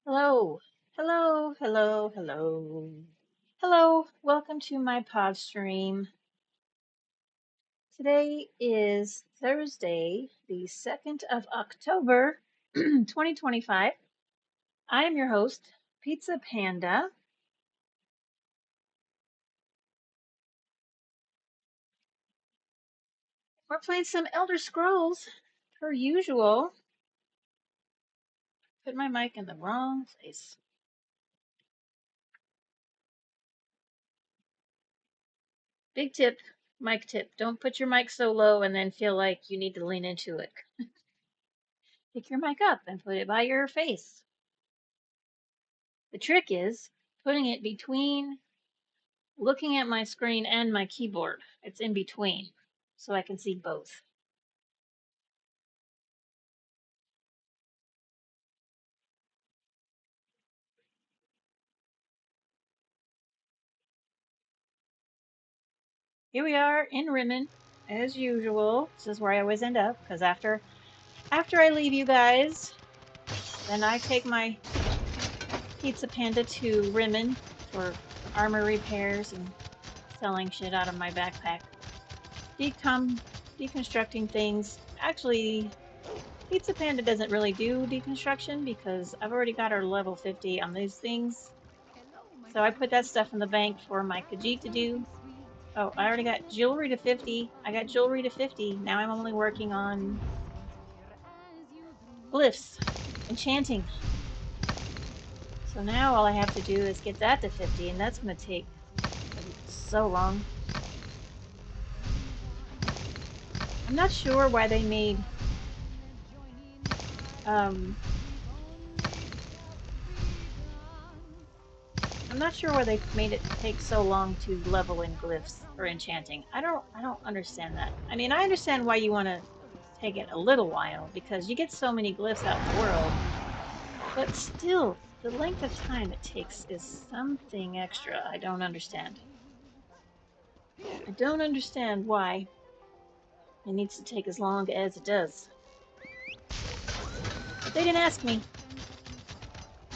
Hello, hello, hello, hello. Hello, welcome to my pod stream. Today is Thursday, the 2nd of October, 2025. I am your host, Pizza Panda. We're playing some Elder Scrolls, per usual. Put my mic in the wrong place. Big tip, mic tip. Don't put your mic so low and then feel like you need to lean into it. Pick your mic up and put it by your face. The trick is putting it between looking at my screen and my keyboard. It's in between, so I can see both. Here we are in Rimmon, as usual. This is where I always end up, because after I leave you guys, then I take my Pizza Panda to Rimmon for armor repairs and selling shit out of my backpack. Deconstructing things. Actually, Pizza Panda doesn't really do deconstruction because I've already got her level 50 on these things. So I put that stuff in the bank for my Khajiit to do. Oh, I already got jewelry to 50. I got jewelry to 50. Now I'm only working on glyphs, enchanting. So now all I have to do is get that to 50, and that's going to take so long. I'm not sure why they made I'm not sure why they made it take so long to level in glyphs for enchanting. I don't understand that. I mean, I understand why you want to take it a little while because you get so many glyphs out in the world. But still, the length of time it takes is something extra I don't understand. I don't understand why it needs to take as long as it does. But they didn't ask me.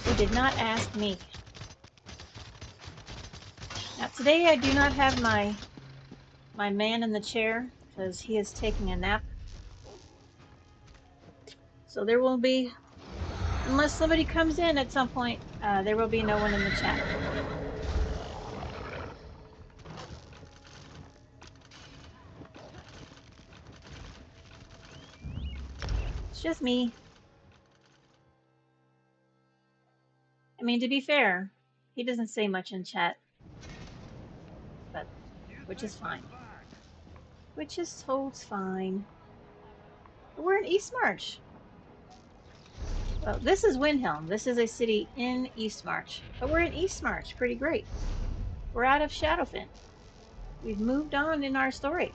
They did not ask me. Now today I do not have my man in the chair because he is taking a nap. So there will be, unless somebody comes in at some point, there will be no one in the chat. It's just me. I mean, to be fair, he doesn't say much in chat, but which is fine. Which is totally fine. But we're in Eastmarch. Well, this is Windhelm. This is a city in Eastmarch. But we're in Eastmarch. Pretty great. We're out of Shadowfen. We've moved on in our story.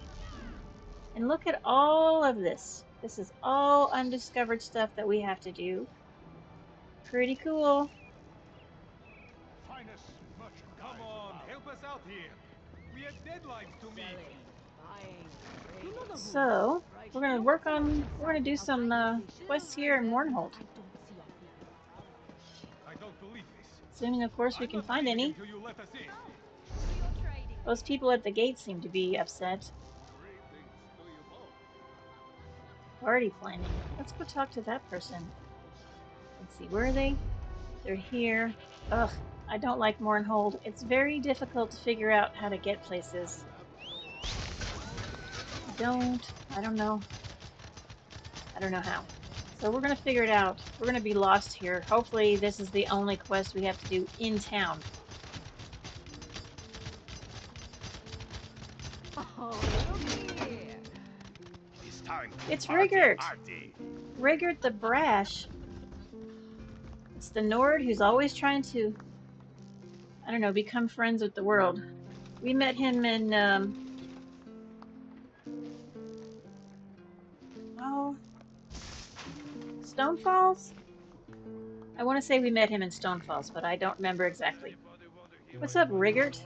And look at all of this. This is all undiscovered stuff that we have to do. Pretty cool. Come on, help us out here. We have deadlines to meet. So, we're gonna do some quests here in Mournhold. I don't believe this. Assuming, of course, we can find any. Until you let us in. Those people at the gate seem to be upset. Party planning. Let's go talk to that person. Let's see, where are they? They're here. Ugh, I don't like Mournhold. It's very difficult to figure out how to get places. I don't know. I don't know how. So we're going to figure it out. We're going to be lost here. Hopefully this is the only quest we have to do in town. Oh, look here. It's time. It's Party, Rigert. party. Rigert the Brash. It's the Nord who's always trying to, I don't know, become friends with the world. We met him in, Stonefalls? I want to say we met him in Stonefalls, but I don't remember exactly. What's up, Rigert?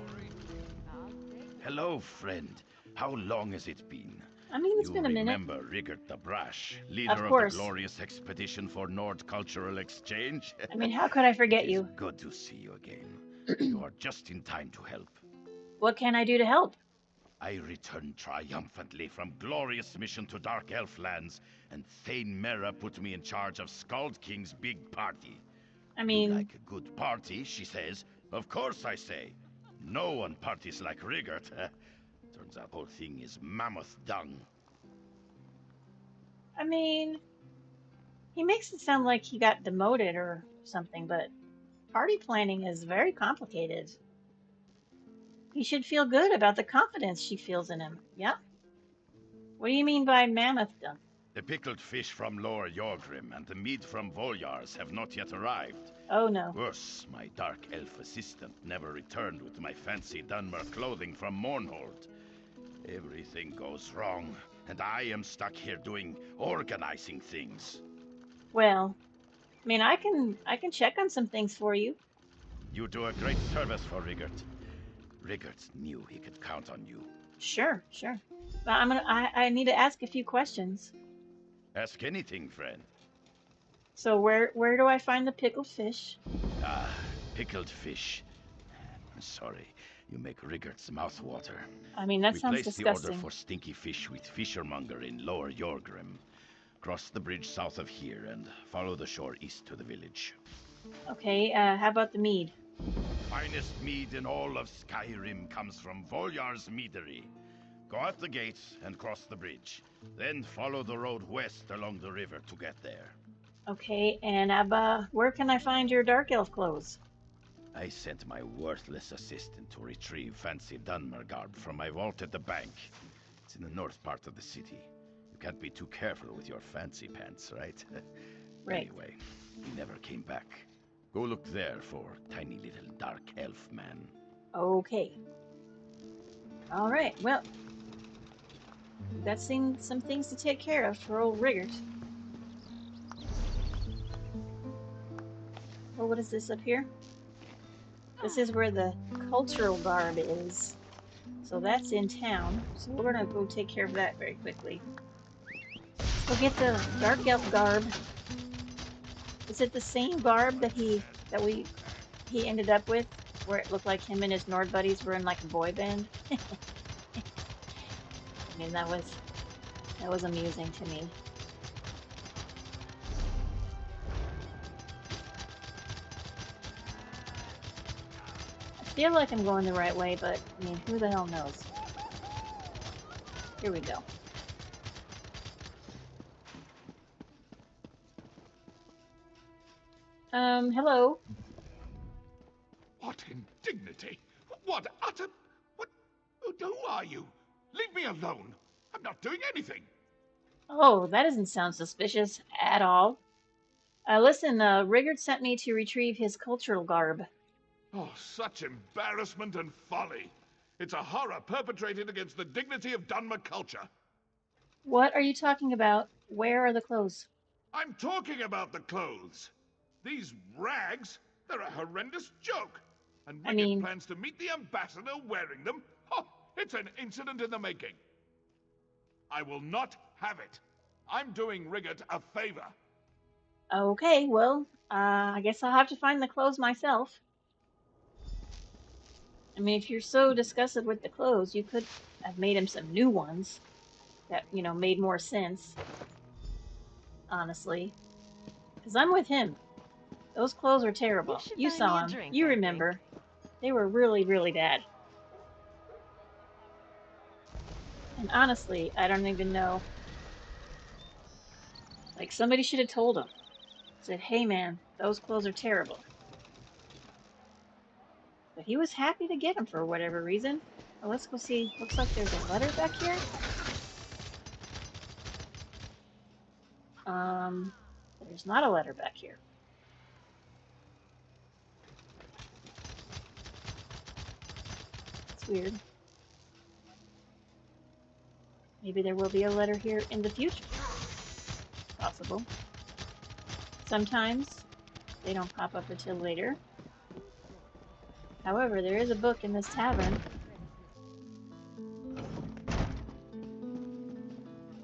Hello, friend. How long has it been? I mean, it's You been a minute. remember Rigert the Brash, Of leader of the course. glorious expedition for Nord Cultural Exchange? I mean, how could I forget It is you? good to see you again. You are just in time to help. What can I do to help? I returned triumphantly from glorious mission to Dark Elf lands, and Thane Mera put me in charge of Skald King's big party. I You mean, like a good party, she says. Of course I say. No one parties like Rigert. Turns out whole thing is mammoth dung. he makes it sound like he got demoted or something, but party planning is very complicated. He should feel good about the confidence she feels in him. Yep. What do you mean by mammoth dung? The pickled fish from Lower Jorgrim and the meat from Voljars have not yet arrived. Oh no. Worse, my dark elf assistant never returned with my fancy Dunmer clothing from Mournhold. Everything goes wrong, and I am stuck here doing organizing things. Well, I mean, I can check on some things for you. You do a great service for Rigert. Rigert knew he could count on you. Sure. But I need to ask a few questions. Ask anything, friend. So where do I find the pickled fish? Ah, pickled fish. Sorry, you make Rigert's mouth water. I mean, that We sounds placed the order disgusting. for stinky fish with Fishermonger in Lower Jorgrim. Cross the bridge south of here and follow the shore east to the village. Okay, how about the mead? Finest mead in all of Skyrim comes from Voljar's meadery. Go out the gates and cross the bridge. Then follow the road west along the river to get there. Okay, and Abba, where can I find your dark elf clothes? I sent my worthless assistant to retrieve fancy Dunmer garb from my vault at the bank. It's in the north part of the city. You can't be too careful with your fancy pants, right? Right. Anyway, he never came back. Go look there for tiny little dark elf man. Okay. All right. Well, we've got some things to take care of for old Rigert. Oh, what is this up here? This is where the cultural garb is. So that's in town. So we're gonna go take care of that very quickly. Go get the dark elf garb. Is it the same garb that he ended up with, where it looked like him and his Nord buddies were in like a boy band? I mean, that was amusing to me. I feel like I'm going the right way, but I mean, who the hell knows? Here we go. Hello. What indignity! What utter... What... Who are you? Leave me alone! I'm not doing anything! Oh, that doesn't sound suspicious at all. Listen, Rigert sent me to retrieve his cultural garb. Oh, such embarrassment and folly! It's a horror perpetrated against the dignity of Dunmer culture. What are you talking about? Where are the clothes? I'm talking about the clothes. These rags, they're a horrendous joke. And I Rigert mean- plans to meet the ambassador wearing them? Oh, it's an incident in the making. I will not have it. I'm doing Rigert a favor. Okay, well, I guess I'll have to find the clothes myself. I mean, if you're so disgusted with the clothes, you could have made him some new ones that, you know, made more sense. Honestly. Because I'm with him. Those clothes are terrible. You should You buy saw me a them. drink, You I remember. They were really, really bad. And honestly, I don't even know. Like, somebody should have told him. Said, hey man, those clothes are terrible. But he was happy to get them for whatever reason. Well, let's go see. Looks like there's a letter back here. There's not a letter back here. It's weird. Maybe there will be a letter here in the future. Possible. Sometimes they don't pop up until later. However, there is a book in this tavern.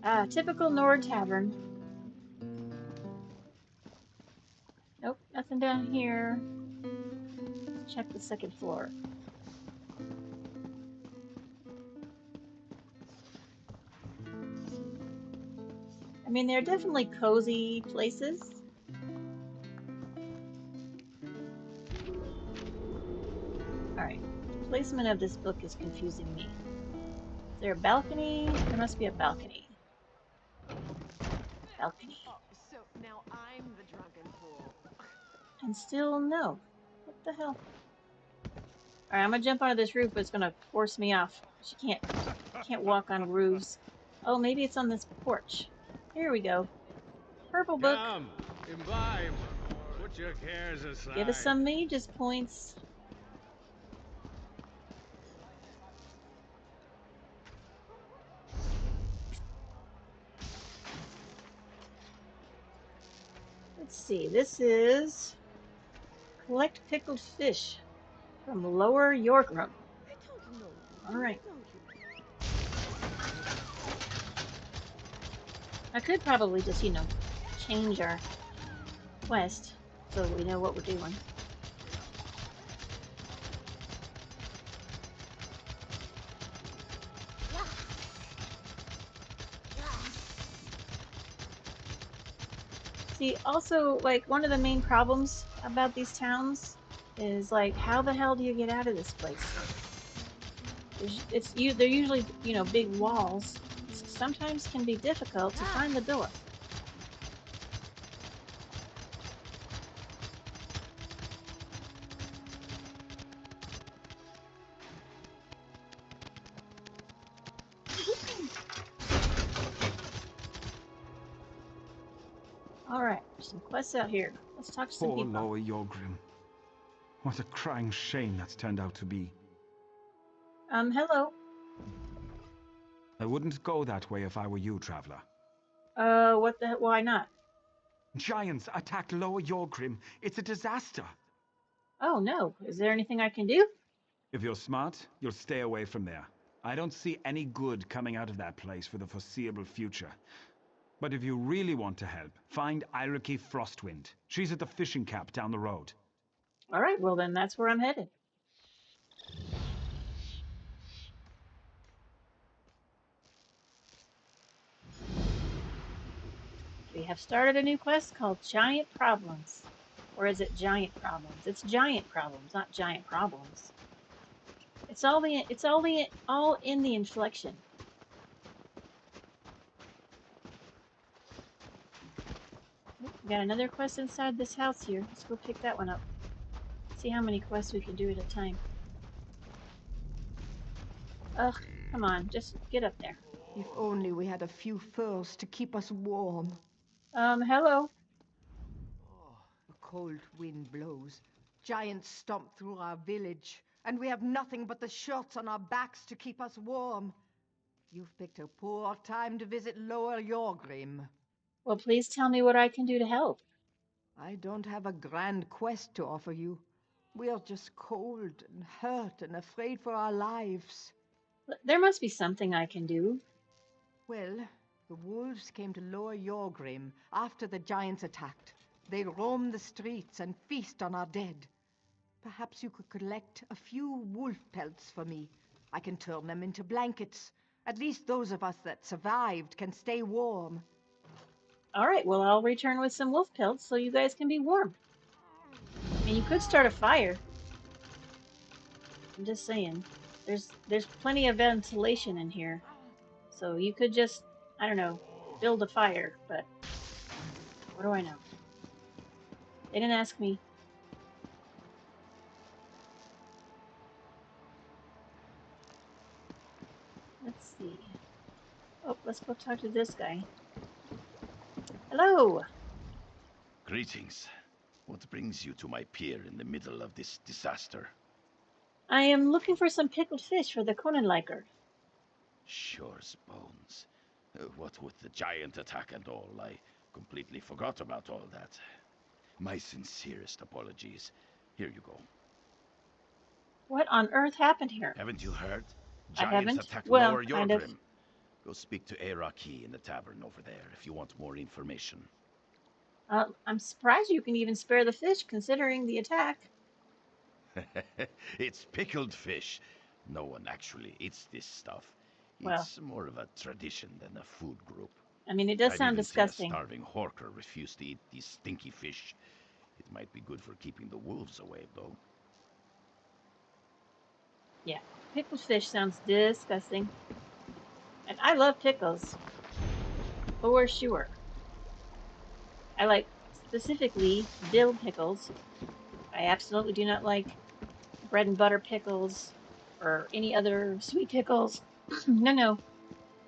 Ah, typical Nord Tavern. Nope, nothing down here. Let's check the second floor. I mean, they're definitely cozy places. Alright, the placement of this book is confusing me. Is there a balcony? There must be a balcony. Balcony. Oh, so now I'm the drunken fool. And still no. What the hell? Alright, I'm gonna jump onto this roof, but it's gonna force me off. She can't walk on roofs. Oh, maybe it's on this porch. Here we go. Purple book. Come, imbibe. Put your cares aside. Give us some mages points. Let's see. This is collect pickled fish from Lower Yorgrim. I don't know. All right. Don't you? I could probably just, change our quest so we know what we're doing. See, also, like, one of the main problems about these towns is, like, how the hell do you get out of this place? They're usually, big walls. Sometimes can be difficult to find the door. Alright, there's some quests out here. Let's talk to some Poor people. Lower Yorgrim. What a crying shame that's turned out to be. Hello. I wouldn't go that way if I were you, traveler. What the hell? Why not? Giants attacked Lower Yorgrim. It's a disaster. Oh, no. Is there anything I can do? If you're smart, you'll stay away from there. I don't see any good coming out of that place for the foreseeable future. But if you really want to help, find Iriki Frostwind. She's at the fishing camp down the road. Alright, well then that's where I'm headed. We have started a new quest called Giant Problems. Or is it Giant Problems? It's Giant Problems, not Giant Problems. It's all in the inflection. We got another quest inside this house here. Let's go pick that one up. See how many quests we can do at a time. Ugh, come on, just get up there. If only we had a few furs to keep us warm. Hello. A cold wind blows. Giants stomp through our village, and we have nothing but the shirts on our backs to keep us warm. You've picked a poor time to visit Lower Yorgrim. Well, please tell me what I can do to help. I don't have a grand quest to offer you. We're just cold and hurt and afraid for our lives. There must be something I can do. Well, the wolves came to Lower Yorgrim after the giants attacked. They roam the streets and feast on our dead. Perhaps you could collect a few wolf pelts for me. I can turn them into blankets. At least those of us that survived can stay warm. All right, well, I'll return with some wolf pelts so you guys can be warm. I mean, you could start a fire. I'm just saying. There's plenty of ventilation in here. So you could just, I don't know, build a fire, but what do I know? They didn't ask me. Let's see. Oh, let's go talk to this guy. Hello! Greetings. What brings you to my pier in the middle of this disaster? I am looking for some pickled fish for the Konenliker. Sure as bones. What with the giant attack and all, I completely forgot about all that. My sincerest apologies. Here you go. What on earth happened here? Haven't you heard? I Giants haven't. attacked Well, Lower kind of. Yorgrim. Go speak to Araki in the tavern over there if you want more information. I'm surprised you can even spare the fish considering the attack. It's pickled fish. No one actually eats this stuff. Well, It's more of a tradition than a food group. I mean, it does I've sound even seen a disgusting. starving hawker refuse to eat these stinky fish. It might be good for keeping the wolves away, though. Yeah, pickled fish sounds disgusting. And I love pickles. For sure. I like specifically dill pickles. I absolutely do not like bread and butter pickles or any other sweet pickles. No, no.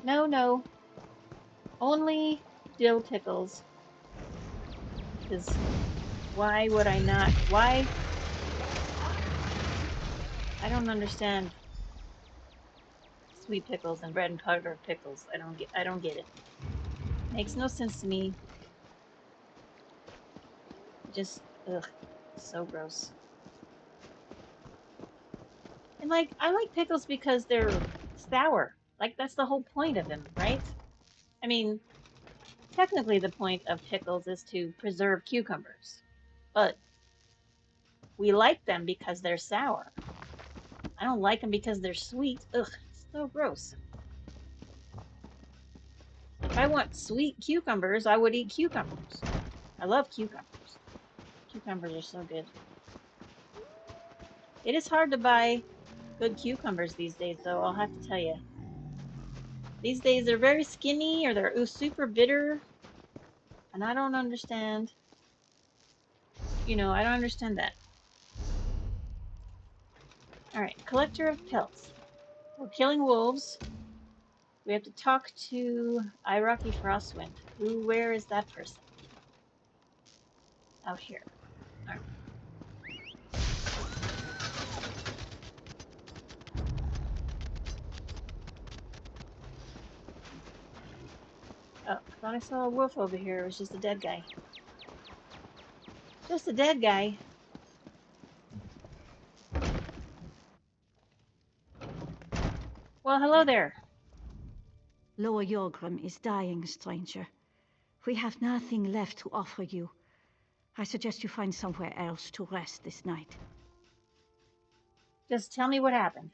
No, no. Only dill pickles. Because why would I not? Why? I don't understand sweet pickles and bread and butter pickles. I don't get it. Makes no sense to me. Just ugh, so gross. And like I like pickles because they're sour. Like that's the whole point of them, right? I mean, technically the point of pickles is to preserve cucumbers. But we like them because they're sour. I don't like them because they're sweet. Ugh, so gross. If I want sweet cucumbers, I would eat cucumbers. I love cucumbers. Cucumbers are so good. It is hard to buy good cucumbers these days, though, I'll have to tell you. These days they're very skinny or they're super bitter. And I don't understand. I don't understand that. Alright, collector of pelts. We're killing wolves. We have to talk to Iraqi Frostwind. Where is that person? Out here. Alright. Oh, I thought I saw a wolf over here. It was just a dead guy. Just a dead guy. Well, hello there. Lower Yorgrim is dying, stranger. We have nothing left to offer you. I suggest you find somewhere else to rest this night. Just tell me what happened.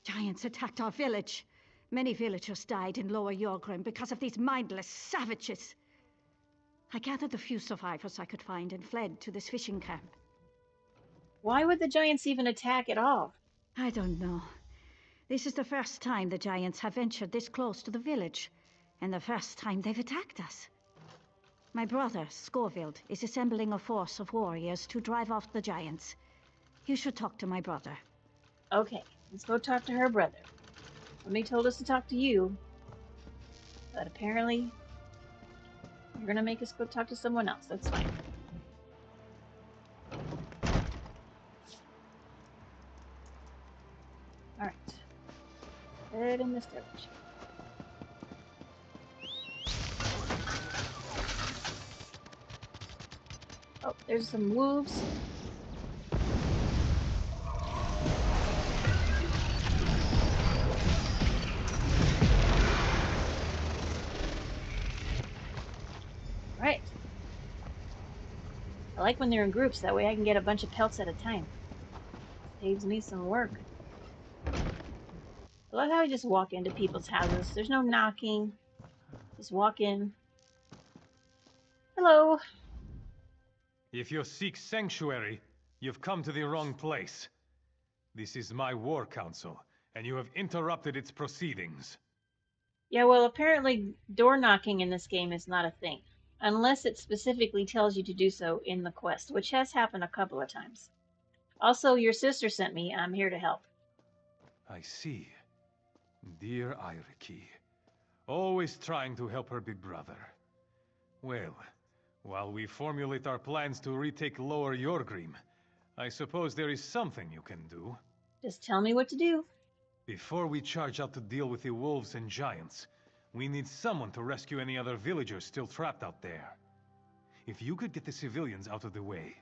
Giants attacked our village. Many villagers died in Lower Yorgrim because of these mindless savages. I gathered the few survivors I could find and fled to this fishing camp. Why would the giants even attack at all? I don't know. This is the first time the giants have ventured this close to the village, and the first time they've attacked us. My brother, Scorvild, is assembling a force of warriors to drive off the giants. You should talk to my brother. Okay, let's go talk to her brother. Somebody told us to talk to you, but apparently you're gonna make us go talk to someone else. That's fine. Alright. Head in this direction. Oh, there's some wolves. Right. I like when they're in groups, that way I can get a bunch of pelts at a time. Saves me some work. I love how I just walk into people's houses. There's no knocking. Just walk in. Hello. If you seek sanctuary, you've come to the wrong place. This is my war council, and you have interrupted its proceedings. Yeah, well, apparently door knocking in this game is not a thing. Unless it specifically tells you to do so in the quest, which has happened a couple of times. Also, your sister sent me. I'm here to help. I see. Dear Iriki. Always trying to help her big brother. Well, while we formulate our plans to retake Lower Yorgrim, I suppose there is something you can do. Just tell me what to do. Before we charge out to deal with the wolves and giants, we need someone to rescue any other villagers still trapped out there. If you could get the civilians out of the way,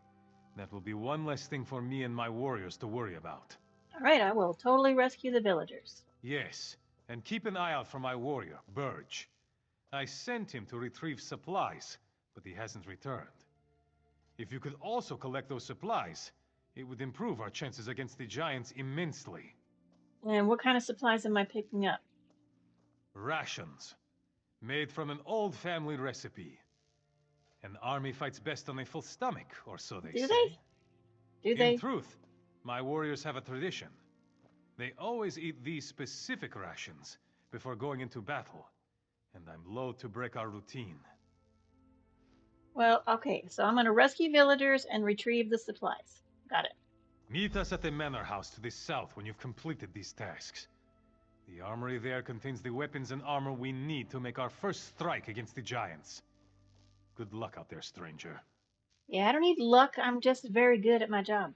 that will be one less thing for me and my warriors to worry about. All right, I will totally rescue the villagers. Yes, And keep an eye out for my warrior, Burge. I sent him to retrieve supplies, but he hasn't returned. If you could also collect those supplies, it would improve our chances against the giants immensely. And what kind of supplies am I picking up? Rations. Made from an old family recipe. An army fights best on a full stomach, or so they Do say. they? Do they? In truth, my warriors have a tradition. They always eat these specific rations before going into battle, and I'm loath to break our routine. Well, okay, so I'm going to rescue villagers and retrieve the supplies. Got it. Meet us at the manor house to the south when you've completed these tasks. The armory there contains the weapons and armor we need to make our first strike against the giants. Good luck out there, stranger. Yeah, I don't need luck. I'm just very good at my job.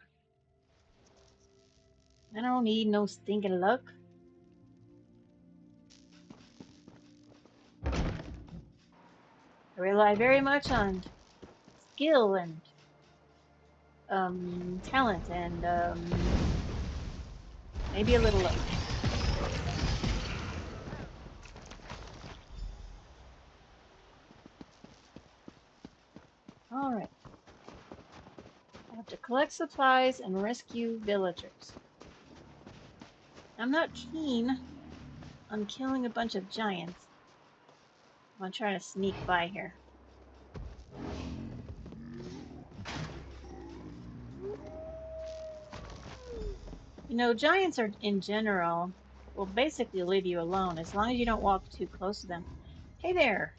I don't need no stinking luck. I rely very much on skill and talent and maybe a little luck. All right. I have to collect supplies and rescue villagers. I'm not keen on killing a bunch of giants. I'm gonna try to sneak by here. You know, giants are, in general, will basically leave you alone as long as you don't walk too close to them. Hey there.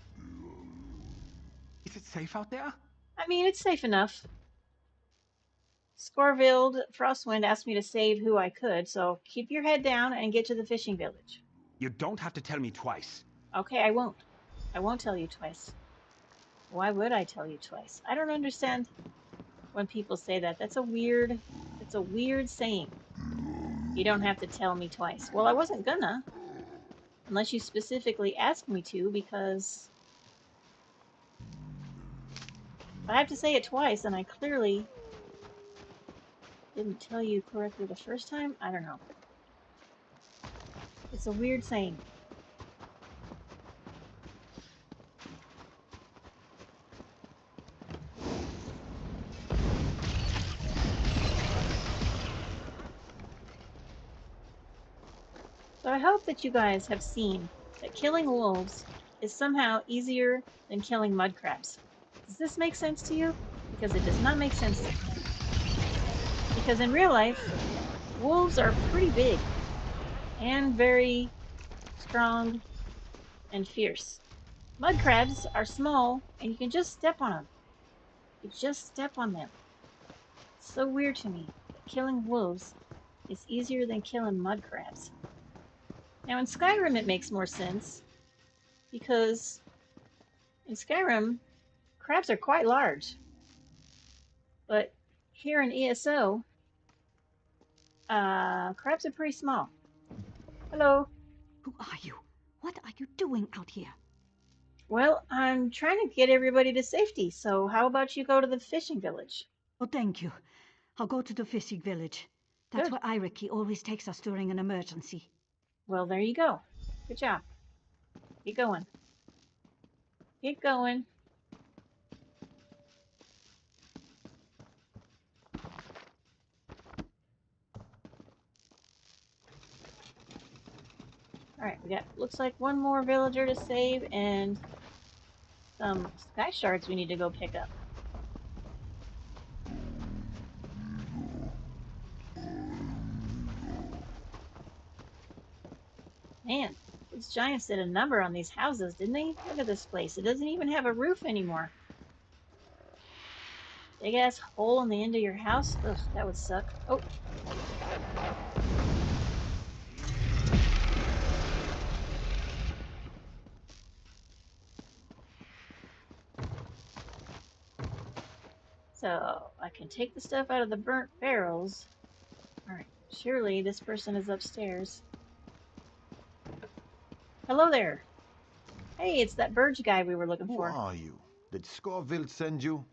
Is it safe out there? I mean, it's safe enough. Scorvild Frostwind asked me to save who I could, so keep your head down and get to the fishing village. You don't have to tell me twice. Okay, I won't. I won't tell you twice. Why would I tell you twice? I don't understand when people say that. It's a weird saying. You don't have to tell me twice. Well, I wasn't gonna. Unless you specifically asked me to, because if I have to say it twice and I clearly didn't tell you correctly the first time, I don't know. It's a weird saying. So I hope that you guys have seen that killing wolves is somehow easier than killing mud crabs. Does this make sense to you? Because it does not make sense to me. Because in real life, wolves are pretty big and very strong and fierce. Mud crabs are small and you can just step on them. You just step on them. It's so weird to me that killing wolves is easier than killing mud crabs. Now in Skyrim it makes more sense because in Skyrim crabs are quite large. But here in ESO, crabs are pretty small. Hello. Who are you? What are you doing out here? Well, I'm trying to get everybody to safety, so how about you go to the fishing village? Oh, thank you. I'll go to the fishing village. That's Good. where Iriki always takes us during an emergency. Well, there you go. Good job. Keep going. Keep going. Alright, we got, looks like one more villager to save and some sky shards we need to go pick up. Man, these giants did a number on these houses, didn't they? Look at this place. It doesn't even have a roof anymore. Big ass hole in the end of your house? Ugh, that would suck. Oh. So, I can take the stuff out of the burnt barrels. Alright, surely this person is upstairs. Hello there. Hey, it's that Burge guy we were looking Who for. are you? Did Scorvild send you?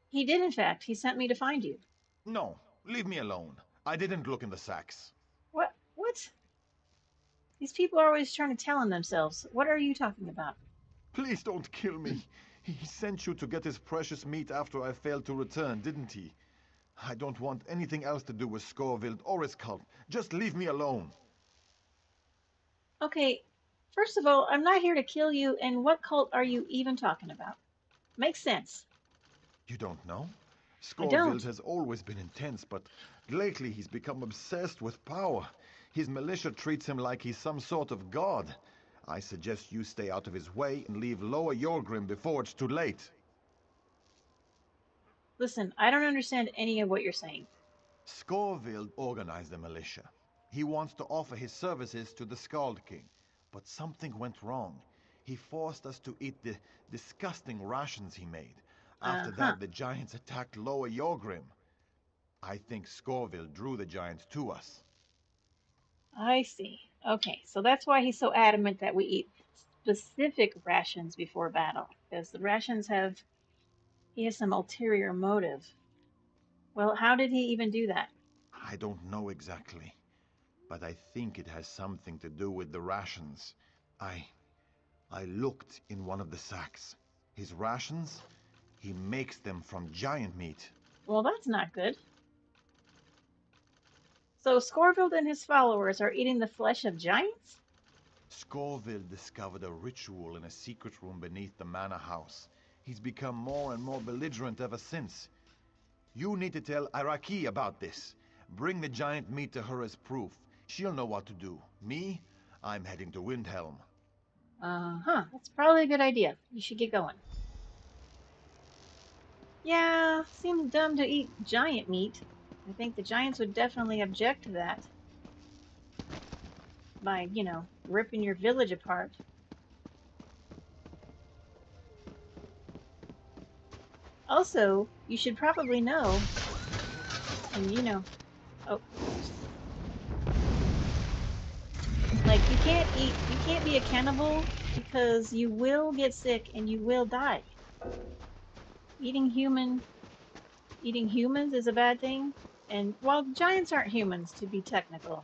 He did, in fact. He sent me to find you. No, leave me alone. I didn't look in the sacks. What? What? These people are always trying to tell on themselves. What are you talking about? Please don't kill me. He sent you to get his precious meat after I failed to return, didn't he? I don't want anything else to do with Scoville or his cult. Just leave me alone. Okay, first of all, I'm not here to kill you, and what cult are you even talking about? Makes sense. You don't know? I Scoville don't. has always been intense, but lately he's become obsessed with power. His militia treats him like he's some sort of god. I suggest you stay out of his way and leave Lower Yorgrim before it's too late. Listen, I don't understand any of what you're saying. Scoville organized the militia. He wants to offer his services to the Skald King, but something went wrong. He forced us to eat the disgusting rations he made. After Uh-huh. that, the giants attacked Lower Yorgrim. I think Scoville drew the giants to us. I see. Okay, so that's why he's so adamant that we eat specific rations before battle, because the rations have, he has some ulterior motive. Well, how did he even do that? I don't know exactly, but I think it has something to do with the rations. I looked in one of the sacks. His rations? He makes them from giant meat. Well, that's not good. So Scorfield and his followers are eating the flesh of giants? Scoville discovered a ritual in a secret room beneath the manor house. He's become more and more belligerent ever since. You need to tell Iraqi about this. Bring the giant meat to her as proof. She'll know what to do. Me? I'm heading to Windhelm. Uh-huh, that's probably a good idea. You should get going. Yeah, seems dumb to eat giant meat. I think the giants would definitely object to that. By, you know, ripping your village apart. Also, you should probably know, and you know, oh, like you can't be a cannibal because you will get sick and you will die. Eating humans is a bad thing, and while giants aren't humans, to be technical,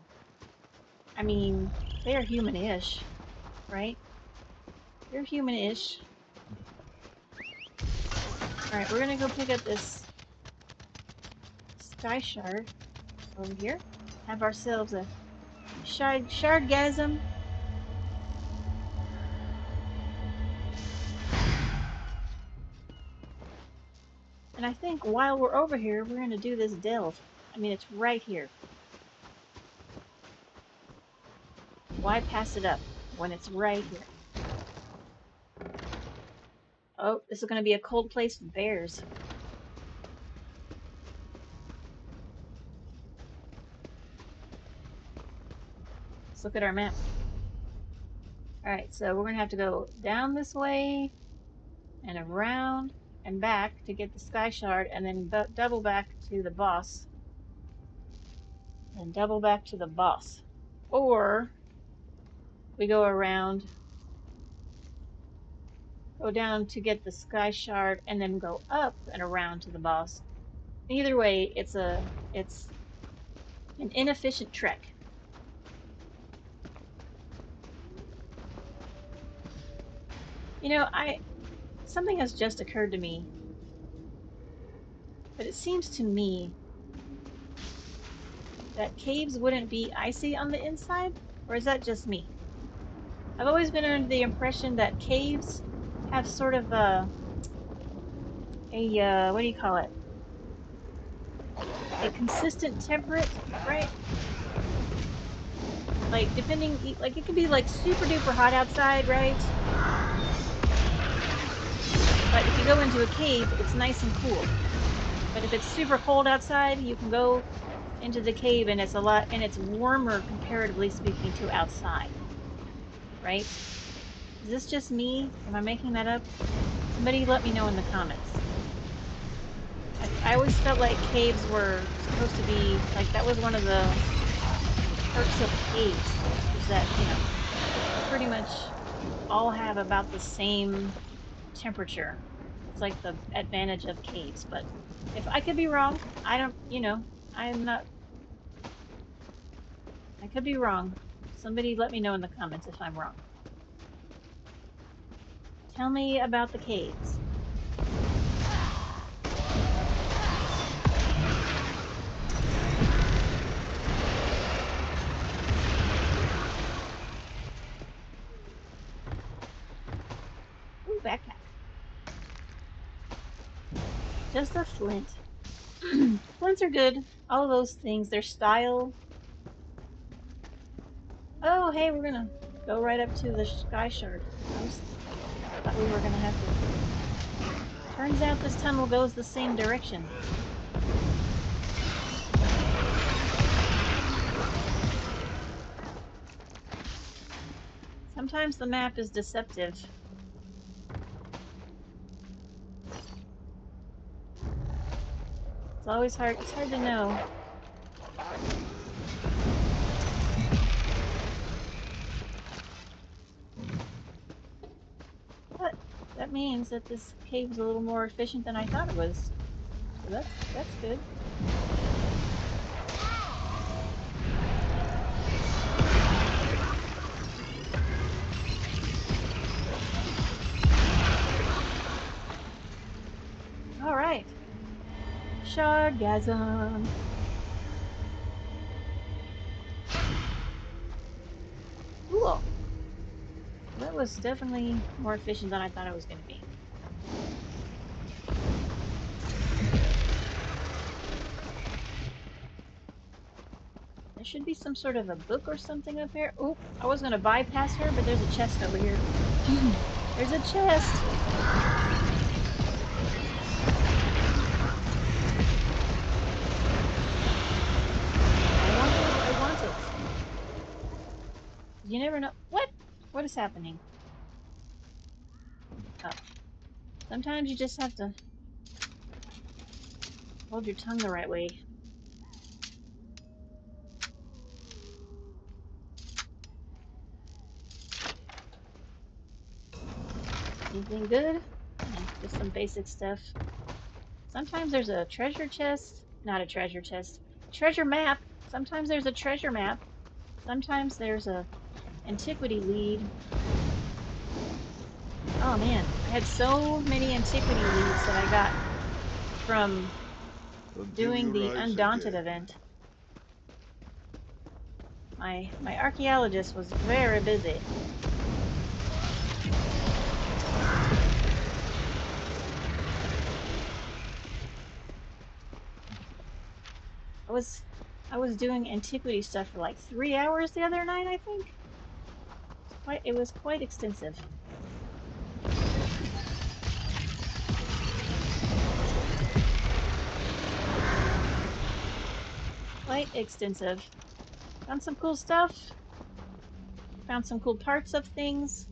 I mean, they are human-ish, right? They're human-ish. Alright, we're gonna go pick up this sky shard over here. Have ourselves a shardgasm. And I think while we're over here, we're gonna do this delve. I mean, it's right here. Why pass it up when it's right here? Oh, this is gonna be a cold place with bears. Let's look at our map. Alright, so we're gonna have to go down this way and around and back to get the sky shard, and then double back to the boss. And double back to the boss. Or we go around, go down to get the sky shard, and then go up and around to the boss. Either way, it's an inefficient trek. You know, something has just occurred to me. But it seems to me that caves wouldn't be icy on the inside, or is that just me? I've always been under the impression that caves have sort of a what do you call it? A consistent temperate, right? Like depending, like it can be like super duper hot outside, right? But if you go into a cave, it's nice and cool. But if it's super cold outside, you can go into the cave and it's warmer comparatively speaking to outside. Right? Is this just me? Am I making that up? Somebody let me know in the comments. I always felt like caves were supposed to be, like that was one of the perks of caves, is that, you know, pretty much all have about the same temperature. It's like the advantage of caves, but if I could be wrong, I don't, you know, I could be wrong. Somebody let me know in the comments if I'm wrong. Tell me about the caves. Ooh, backpack. Just a flint. Flints are good. All of those things. Their style. Oh, hey, we're gonna go right up to the Sky Shard. I thought we were gonna have to. Turns out this tunnel goes the same direction. Sometimes the map is deceptive. It's always hard. It's hard to know. But that means that this cave is a little more efficient than I thought it was. So that's good. All right. Shardgasm. Cool. That was definitely more efficient than I thought it was going to be. There should be some sort of a book or something up here. Oh, I was going to bypass her, but there's a chest over here. There's a chest. I want it. You never know. What is happening? Oh. Sometimes you just have to hold your tongue the right way. Anything good? Just some basic stuff. Sometimes there's a treasure chest. Not a treasure chest. Treasure map. Sometimes there's a treasure map. Sometimes there's a antiquity lead. Oh man, I had so many antiquity leads that I got from doing the Undaunted event. My archaeologist was very busy. I was doing antiquity stuff for like 3 hours the other night, I think. It was quite extensive. Quite extensive. Found some cool stuff. Found some cool parts of things.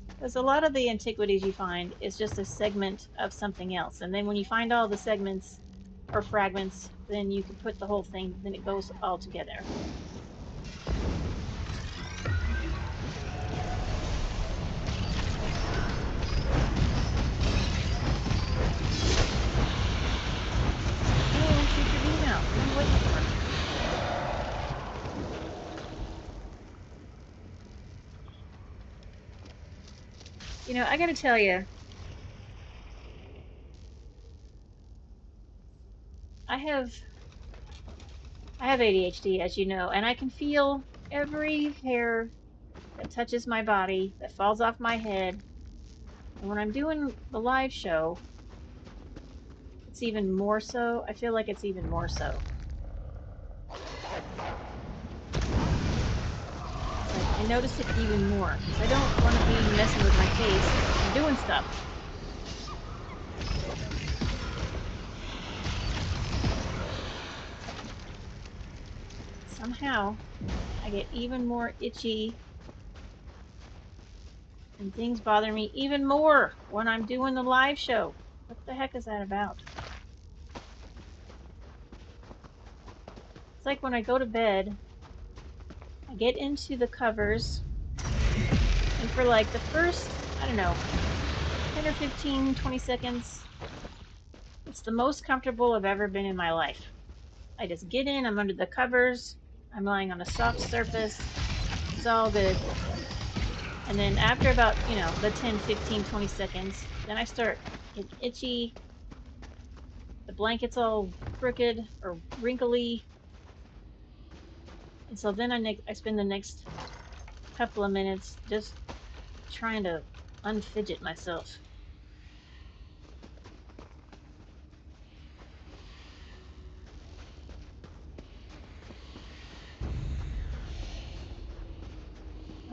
Because a lot of the antiquities you find is just a segment of something else. And then when you find all the segments or fragments, then you can put the whole thing, then it goes all together. Oh, shoot your beam out. What are you waiting for? You know, I gotta tell you, I have ADHD, as you know, and I can feel every hair that touches my body, that falls off my head. And when I'm doing the live show, it's even more so. I feel like it's even more so. Like, I notice it even more. I don't want to be messing with my face and doing stuff. Somehow, I get even more itchy and things bother me even more when I'm doing the live show. What the heck is that about? It's like when I go to bed, I get into the covers, and for like the first, I don't know, 10 or 15, 20 seconds, it's the most comfortable I've ever been in my life. I just get in, I'm under the covers, I'm lying on a soft surface, It's all good. And then after about, you know, the 10, 15, 20 seconds, then I start getting itchy. The blanket's all crooked or wrinkly. And so then I spend the next couple of minutes just trying to unfidget myself.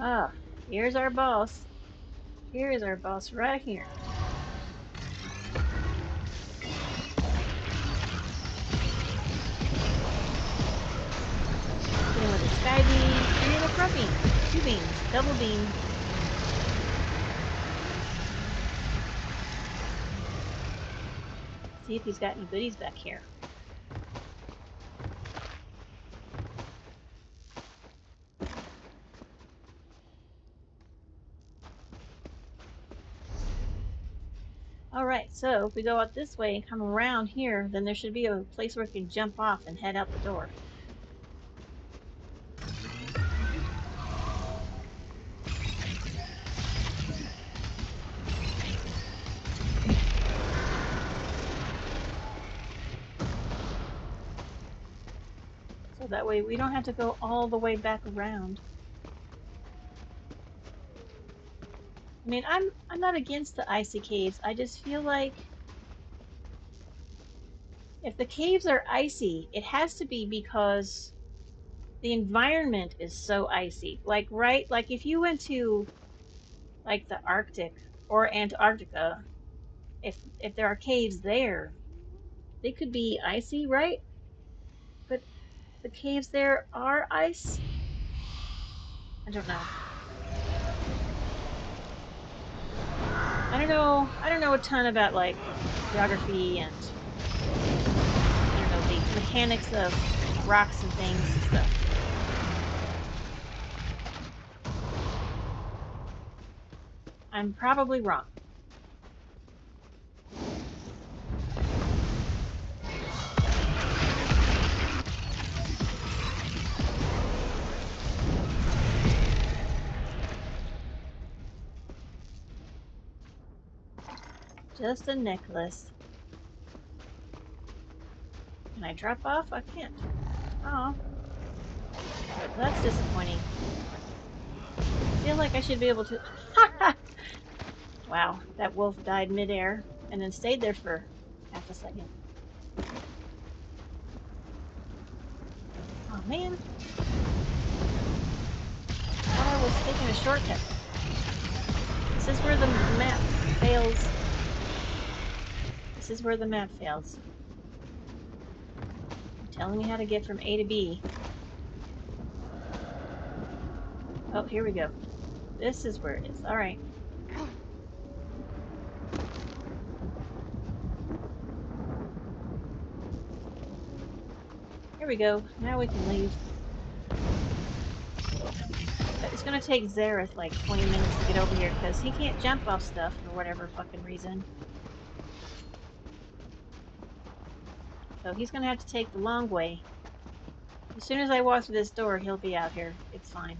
Ah, here's our boss. Here is our boss right here. Hit him with a sky beam and then a front beam. 2 beams. Double beam. See if he's got any goodies back here. Alright, so if we go out this way and come around here, then there should be a place where we can jump off and head out the door. So that way we don't have to go all the way back around. I mean, I'm not against the icy caves. I just feel like if the caves are icy, it has to be because the environment is so icy. Like, right? Like if you went to like the Arctic or Antarctica, if there are caves there, they could be icy, right? But the caves there are ice? I don't know. I don't know a ton about like geography and I don't know the mechanics of rocks and things and stuff. I'm probably wrong. Just a necklace. Can I drop off? I can't. Oh. That's disappointing. I feel like I should be able to... Wow, that wolf died midair and then stayed there for half a second. Oh man. I thought I was taking a shortcut. This is where the map fails. This is where the map fails. Telling me how to get from A to B. Oh, here we go. This is where it is. Alright. Here we go. Now we can leave. But it's gonna take Zareth like 20 minutes to get over here because he can't jump off stuff for whatever fucking reason. So he's gonna have to take the long way. As soon as I walk through this door, he'll be out here. It's fine.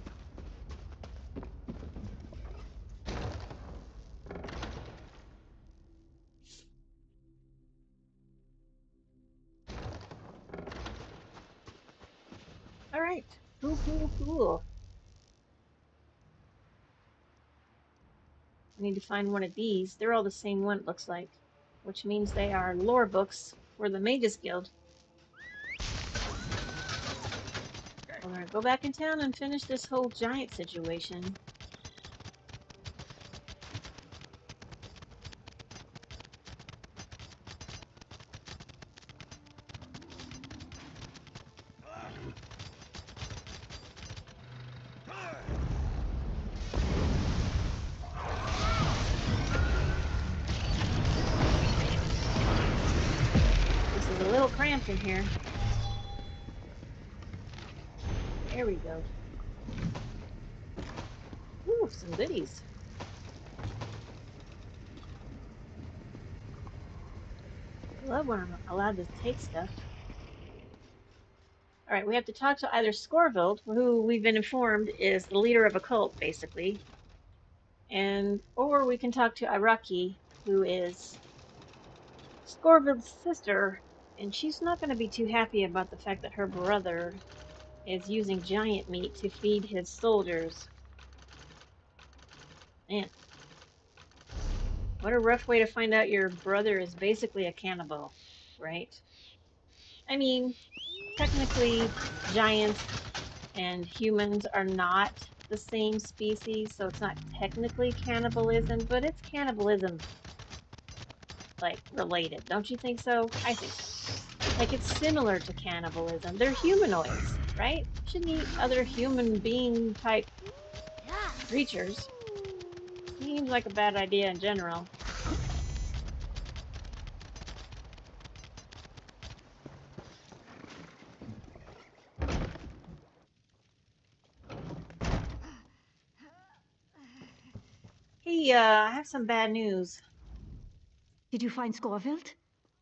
Alright. Cool, cool, cool. I need to find one of these. They're all the same one, it looks like. Which means they are lore books for the Magus Guild. We're gonna go back in town and finish this whole giant situation. This is a little cramped in here. There we go. Ooh, some goodies. I love when I'm allowed to take stuff. All right, we have to talk to either Scorvild, who we've been informed is the leader of a cult, basically, or we can talk to Iraqi, who is Scorvild's sister, and she's not going to be too happy about the fact that her brother is using giant meat to feed his soldiers. Man, what a rough way to find out your brother is basically a cannibal, right? I mean, technically, giants and humans are not the same species, so it's not technically cannibalism, but it's cannibalism, like, related. Don't you think so? I think so. Like, it's similar to cannibalism. They're humanoids, right? Shouldn't eat other human being type creatures. Seems like a bad idea in general. Hey, I have some bad news. Did you find Scorvild?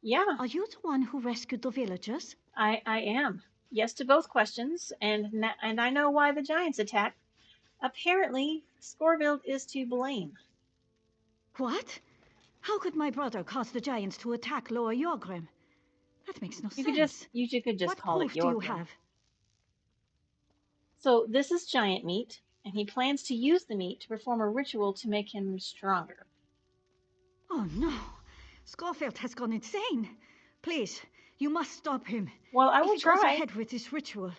Yeah, Are you the one who rescued the villagers? I am. Yes to both questions, and I know why the giants attacked. Apparently, Scorvild is to blame. What? How could my brother cause the giants to attack Lower Yorgrim? That makes no sense. You could just what call proof it do you Yorgrim. have? So this is giant meat, and he plans to use the meat to perform a ritual to make him stronger. Oh no! Scorfield has gone insane! Please, you must stop him. Well, I will if he goes try. ahead with this ritual,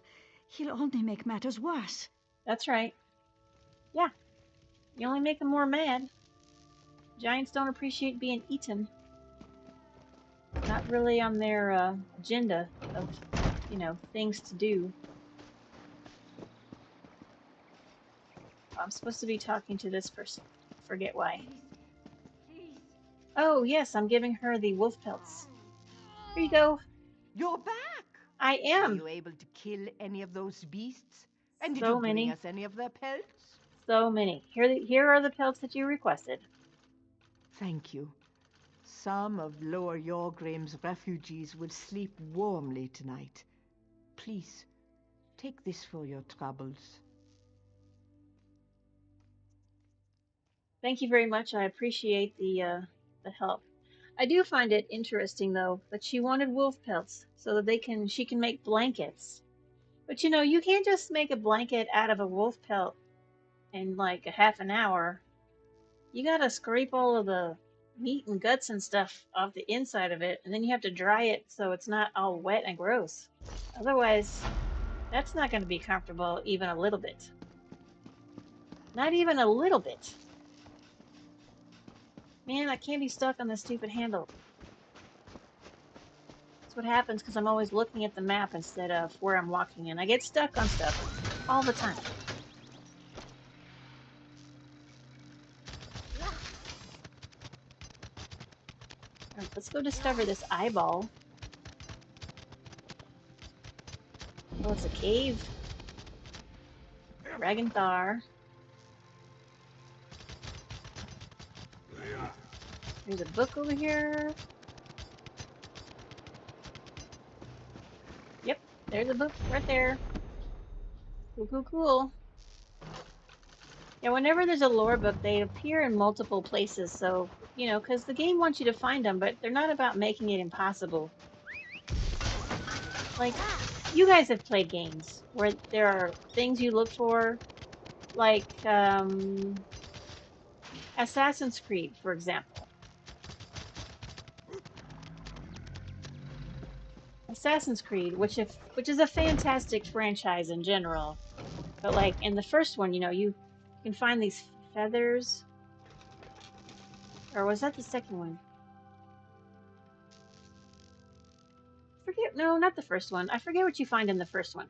he'll only make matters worse. That's right. Yeah, you only make them more mad. Giants don't appreciate being eaten. Not really on their agenda of, things to do. I'm supposed to be talking to this person. Forget why. Oh, yes, I'm giving her the wolf pelts. Here you go. You're back! I am. Were you able to kill any of those beasts? And did So you many. bring us any of their pelts? So many. Here are the pelts that you requested. Thank you. Some of Lower Yorgrim's refugees will sleep warmly tonight. Please, take this for your troubles. Thank you very much. I appreciate the help. I do find it interesting, though, that she wanted wolf pelts so that she can make blankets. But you can't just make a blanket out of a wolf pelt in like a half an hour. You gotta scrape all of the meat and guts and stuff off the inside of it, and then you have to dry it so it's not all wet and gross. Otherwise, that's not going to be comfortable even a little bit. Not even a little bit. Man, I can't be stuck on this stupid handle. That's what happens because I'm always looking at the map instead of where I'm walking, and I get stuck on stuff all the time. Alright, let's go discover this eyeball. Oh, it's a cave. Dragonthar. There's a book over here. Yep, there's a book right there. Cool, cool, cool. Yeah, whenever there's a lore book, they appear in multiple places, so, because the game wants you to find them, but they're not about making it impossible. Like, you guys have played games where there are things you look for, like, Assassin's Creed, for example. Assassin's Creed, which is a fantastic franchise in general, but like in the first one, you can find these feathers, or was that the second one? No, not the first one. I forget what you find in the first one.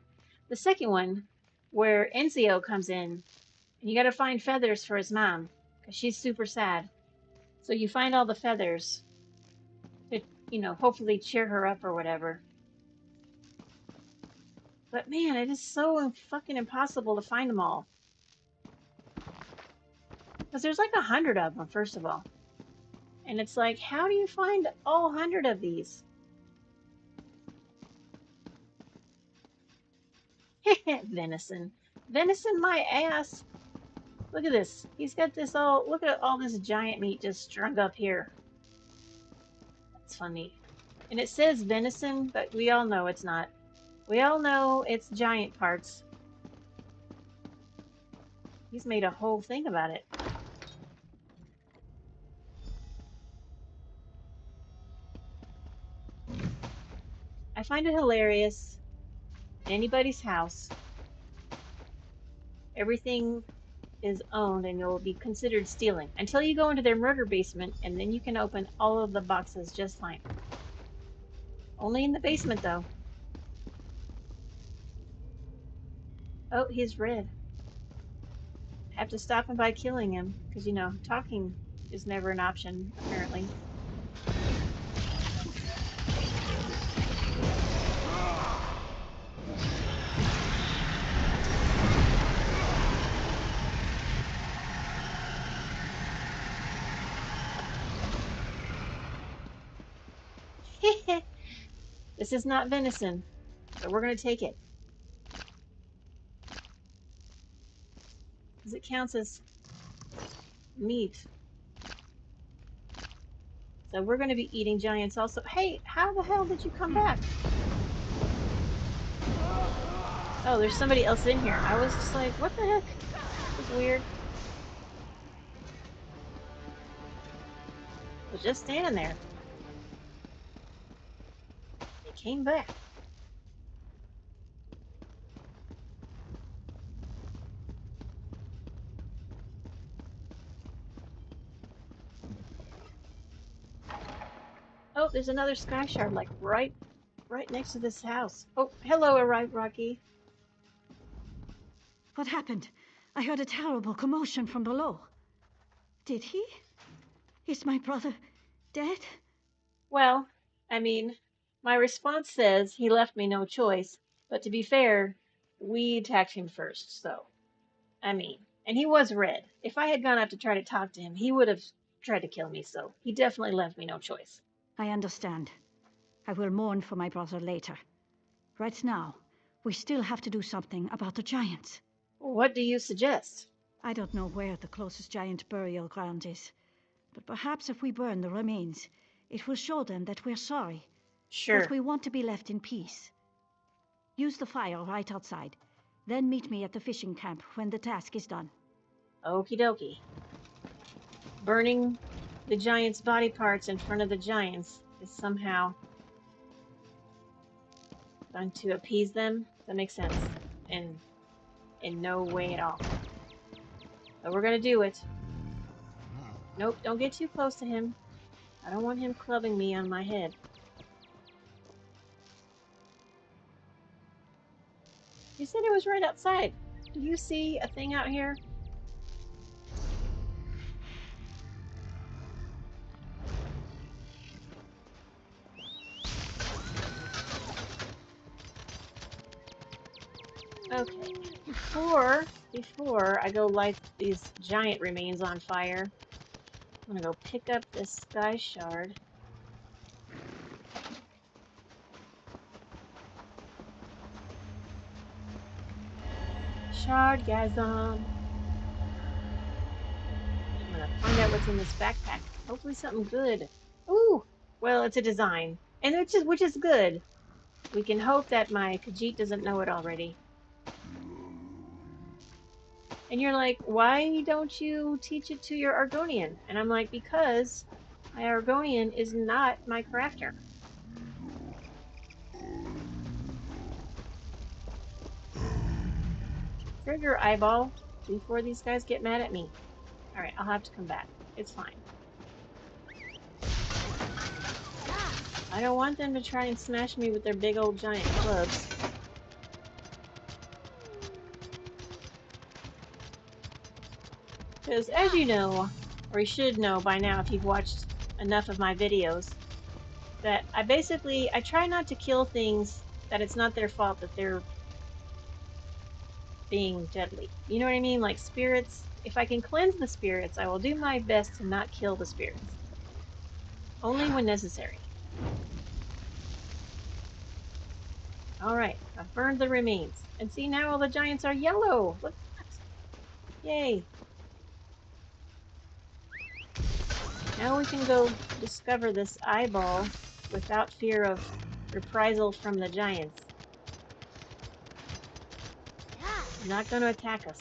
The second one, where Enzio comes in, and you gotta find feathers for his mom, because she's super sad. So you find all the feathers to, hopefully cheer her up or whatever. But man, it is so fucking impossible to find them all. Because there's like 100 of them, first of all. And it's like, how do you find all 100 of these? Venison. Venison my ass! Look at this. He's got this all... Look at all this giant meat just strung up here. That's funny. And it says venison, but we all know it's not. We all know it's giant parts. He's made a whole thing about it. I find it hilarious. In anybody's house, everything is owned and you'll be considered stealing until you go into their murder basement, and then you can open all of the boxes just fine. Only in the basement though. Oh, he's red. I have to stop him by killing him because, you know, talking is never an option apparently. This is not venison, but we're going to take it. Because it counts as meat. So we're going to be eating giants also. Hey, how the hell did you come back? Oh, there's somebody else in here. I was just like, what the heck? This is weird. I was just standing there. They came back. Oh, there's another sky shard, like right next to this house. Oh, hello, Rocky. What happened? I heard a terrible commotion from below. Did he? Is my brother dead? Well, I mean, my response says he left me no choice, but to be fair, we attacked him first, so, I mean, and he was red. If I had gone up to try to talk to him, he would have tried to kill me, so he definitely left me no choice. I understand. I will mourn for my brother later. Right now, we still have to do something about the giants. What do you suggest? I don't know where the closest giant burial ground is, but perhaps if we burn the remains, it will show them that we're sorry. Sure. That we want to be left in peace. Use the fire right outside. Then meet me at the fishing camp when the task is done. Okie dokie. Burning the giants' body parts in front of the giants is somehow going to appease them. That makes sense. And in no way at all. But we're gonna do it. Nope, don't get too close to him. I don't want him clubbing me on my head. You said it was right outside. Do you see a thing out here? Okay, before I go light these giant remains on fire, I'm gonna go pick up this sky shard. Shardgasm. I'm gonna find out what's in this backpack. Hopefully something good. Ooh, well, it's a design, and which is good. We can hope that my Khajiit doesn't know it already. And you're like, why don't you teach it to your Argonian? And I'm like, because my Argonian is not my crafter. Trigger eyeball before these guys get mad at me. Alright, I'll have to come back. It's fine. I don't want them to try and smash me with their big old giant clubs. Because as you know, or you should know by now if you've watched enough of my videos, that I try not to kill things that it's not their fault that they're being deadly. You know what I mean? Like spirits, if I can cleanse the spirits, I will do my best to not kill the spirits. Only when necessary. Alright, I've burned the remains. And see, now all the giants are yellow! Look at that! Yay! Now we can go discover this eyeball without fear of reprisal from the giants. They're not going to attack us.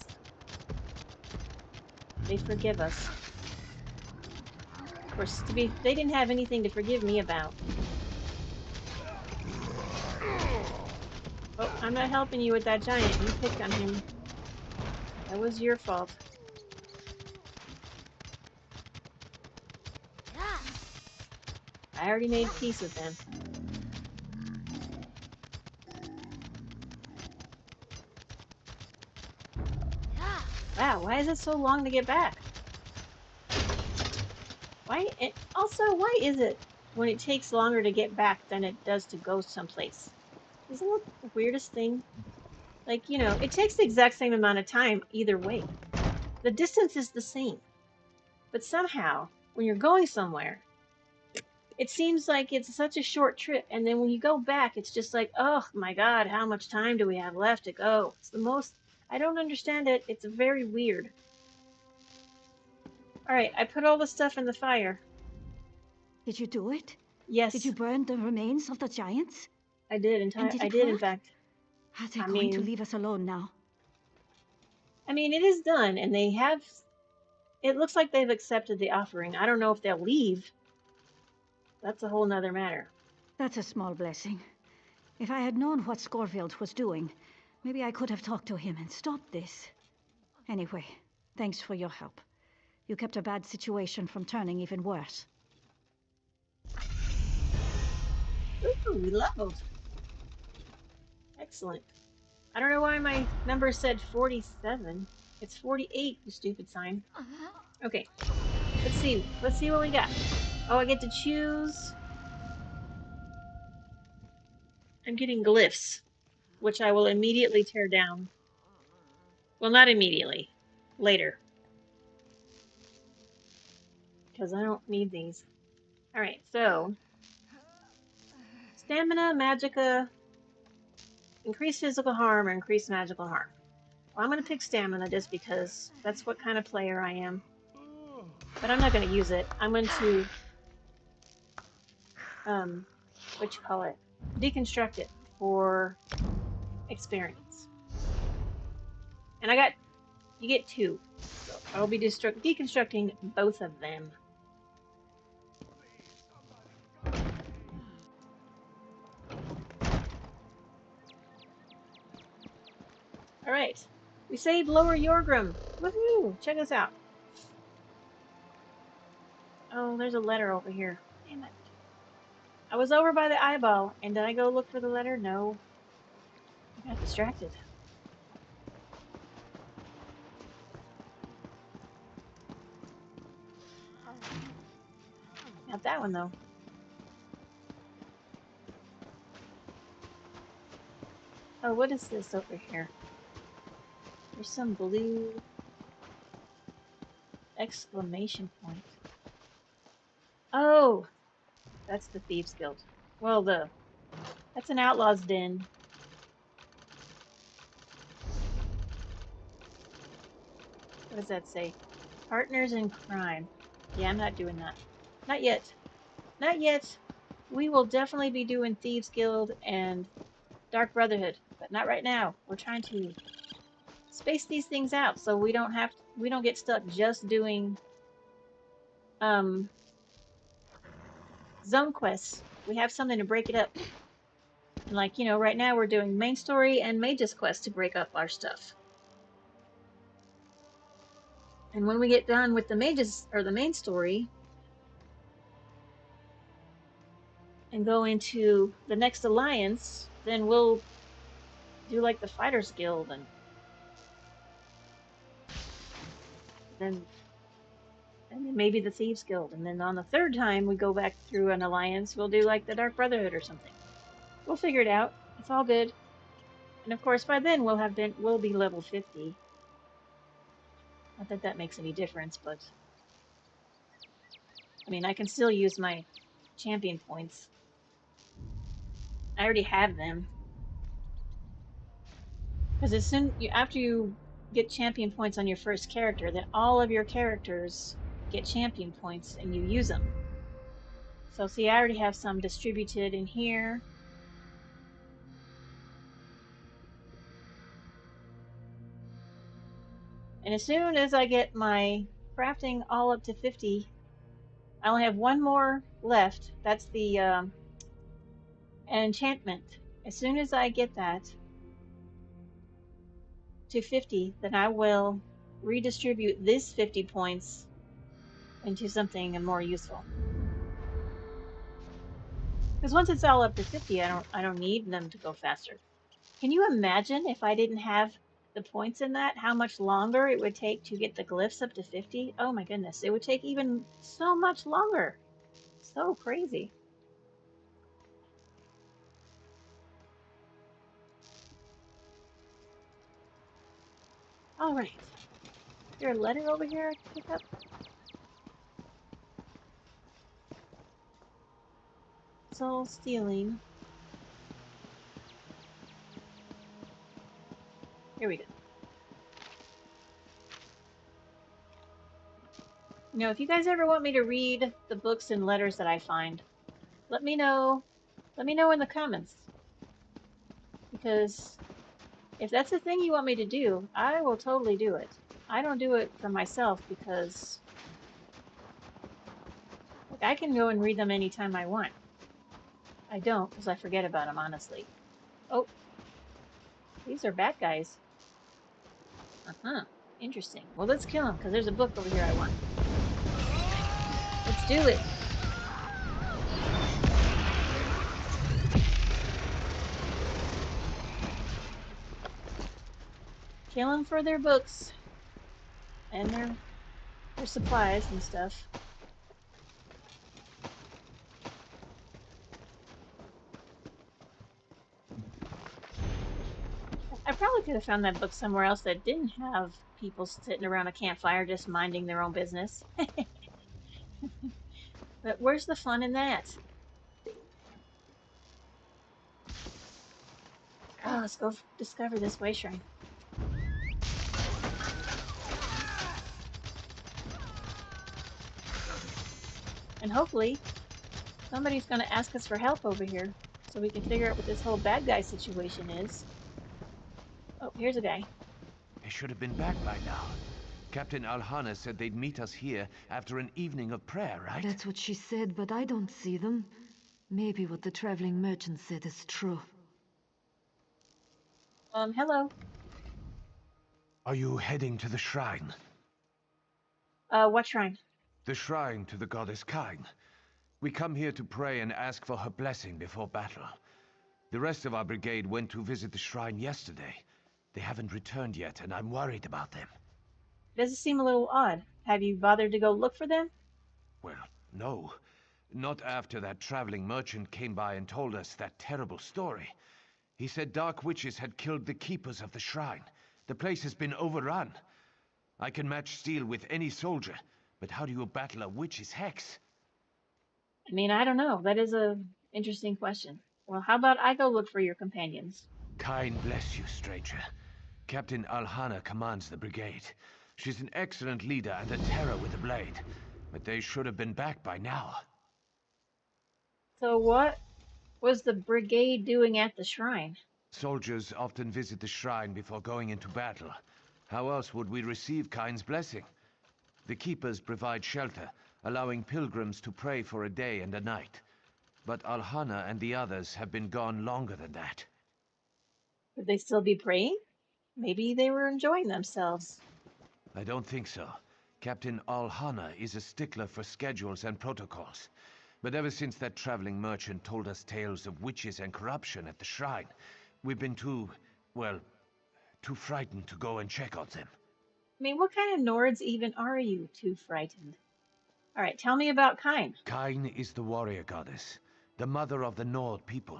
They forgive us. Of course, they didn't have anything to forgive me about. Oh, I'm not helping you with that giant. You picked on him. That was your fault. I already made peace with them. Wow, why is it so long to get back? Why? Also, why is it when it takes longer to get back than it does to go someplace? Isn't that the weirdest thing? Like, you know, it takes the exact same amount of time either way. The distance is the same. But somehow, when you're going somewhere, it seems like it's such a short trip, and then when you go back, it's just like, oh my god, how much time do we have left to go? It's the most... I don't understand it. It's very weird. Alright, I put all the stuff in the fire. Did you do it? Yes. Did you burn the remains of the giants? I did, in fact. Are they going to leave us alone now? I mean, it is done, and they have... It looks like they've accepted the offering. I don't know if they'll leave. That's a whole nother matter. That's a small blessing. If I had known what Scorvild was doing, maybe I could have talked to him and stopped this. Anyway, thanks for your help. You kept a bad situation from turning even worse. Ooh, we leveled. Excellent. I don't know why my number said 47. It's 48, you stupid sign. Okay. Let's see. Let's see what we got. Oh, I get to choose. I'm getting glyphs, which I will immediately tear down. Well, not immediately. Later. Because I don't need these. Alright, so... Stamina, Magicka, increase physical harm, or increase magical harm. Well, I'm going to pick stamina just because that's what kind of player I am. But I'm not going to use it. I'm going to... what you call it? Deconstruct it for experience. And you get 2. So I'll be deconstructing both of them. Alright. We saved Lower Yorgrim. Woohoo! Check us out. Oh, there's a letter over here. Damn it. I was over by the eyeball, and did I go look for the letter? No. I got distracted. Not that one, though. Oh, what is this over here? There's some blue exclamation point. Oh! That's the Thieves Guild. Well, that's an Outlaw's Den. What does that say? Partners in crime. Yeah, I'm not doing that. Not yet. Not yet. We will definitely be doing Thieves Guild and Dark Brotherhood, but not right now. We're trying to space these things out so we don't get stuck just doing zone quests. We have something to break it up. And like, you know, right now we're doing main story and Mage's quest to break up our stuff. And when we get done with the Mage's or the main story and go into the next alliance, then we'll do like the Fighters Guild and then maybe the Thieves Guild, and then on the third time we go back through an alliance, we'll do like the Dark Brotherhood or something. We'll figure it out. It's all good. And of course, by then we'll be level 50. Not that that makes any difference, but I mean, I can still use my champion points. I already have them. Because after you get champion points on your first character, then all of your characters get champion points and you use them. So see, I already have some distributed in here. And as soon as I get my crafting all up to 50, I only have one more left. That's the enchantment. As soon as I get that to 50, then I will redistribute this 50 points into something more useful. Because once it's all up to 50, I don't need them to go faster. Can you imagine if I didn't have the points in that, how much longer it would take to get the glyphs up to 50? Oh my goodness, it would take even so much longer. So crazy. All right. Is there a letter over here I can pick up? Soul stealing. Here we go. You know, if you guys ever want me to read the books and letters that I find, let me know. Let me know in the comments. Because if that's the thing you want me to do, I will totally do it. I don't do it for myself because I can go and read them anytime I want. I don't because I forget about them, honestly. Oh, these are bad guys. Uh-huh. Interesting. Well, let's kill them because there's a book over here I want. Let's do it. Kill them for their books and their supplies and stuff. I probably could have found that book somewhere else that didn't have people sitting around a campfire just minding their own business. But where's the fun in that? Oh, let's go discover this way shrine. And hopefully, somebody's going to ask us for help over here so we can figure out what this whole bad guy situation is. Oh, here's a guy. They should have been back by now. Captain Alhana said they'd meet us here after an evening of prayer, right? That's what she said, but I don't see them. Maybe what the traveling merchant said is true. Hello. Are you heading to the shrine? What shrine? The shrine to the goddess Kain. We come here to pray and ask for her blessing before battle. The rest of our brigade went to visit the shrine yesterday. They haven't returned yet, and I'm worried about them. Does it seem a little odd? Have you bothered to go look for them? Well, no. Not after that traveling merchant came by and told us that terrible story. He said dark witches had killed the keepers of the shrine. The place has been overrun. I can match steel with any soldier, but how do you battle a witch's hex? I mean, I don't know. That is a interesting question. Well, how about I go look for your companions? Kain bless you, stranger. Captain Alhana commands the brigade. She's an excellent leader and a terror with a blade. But they should have been back by now. So what was the brigade doing at the shrine? Soldiers often visit the shrine before going into battle. How else would we receive Kain's blessing? The keepers provide shelter, allowing pilgrims to pray for a day and a night. But Alhana and the others have been gone longer than that. Would they still be praying? Maybe they were enjoying themselves. I don't think so. Captain Alhana is a stickler for schedules and protocols. But ever since that traveling merchant told us tales of witches and corruption at the shrine, we've been too frightened to go and check on them. I mean, what kind of Nords even are you, too frightened? All right, tell me about Kain. Kain is the warrior goddess, the mother of the Nord people.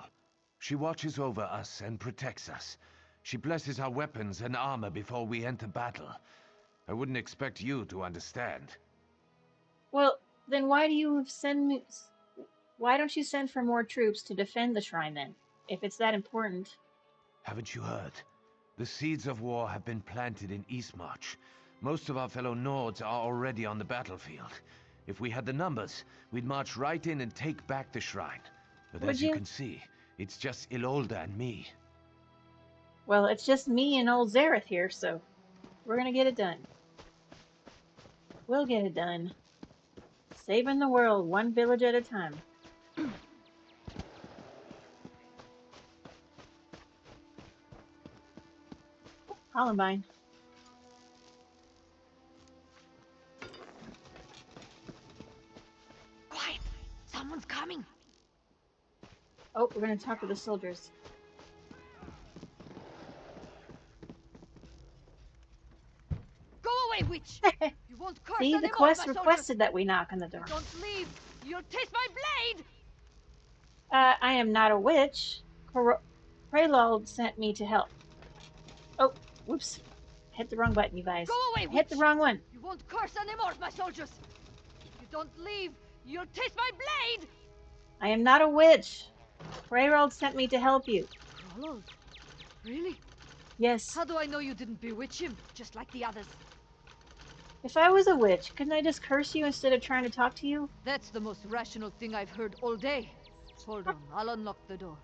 She watches over us and protects us. She blesses our weapons and armor before we enter battle. I wouldn't expect you to understand. Well, then why don't you send for more troops to defend the shrine then, if it's that important? Haven't you heard? The seeds of war have been planted in Eastmarch. Most of our fellow Nords are already on the battlefield. If we had the numbers, we'd march right in and take back the shrine. But Would as you you? can see, it's just Ilolda and me. Well, it's just me and old Zareth here, so we're gonna get it done. We'll get it done. Saving the world one village at a time. Columbine. Quiet! Someone's coming! Oh, we're gonna talk to the soldiers. Go away, witch! You won't curse See, the anymore, quest my soldiers! requested that we knock on the door. Don't leave! You'll taste my blade! I am not a witch. Pralold sent me to help. Oh, whoops. Hit the wrong button, you guys. Go away, Hit the witch! wrong one. You won't curse anymore, my soldiers! If you don't leave, you'll taste my blade! I am not a witch. Pralold sent me to help you. Pralold? Really? Yes. How do I know you didn't bewitch him, just like the others? If I was a witch, couldn't I just curse you instead of trying to talk to you? That's the most rational thing I've heard all day. Hold on, I'll unlock the door.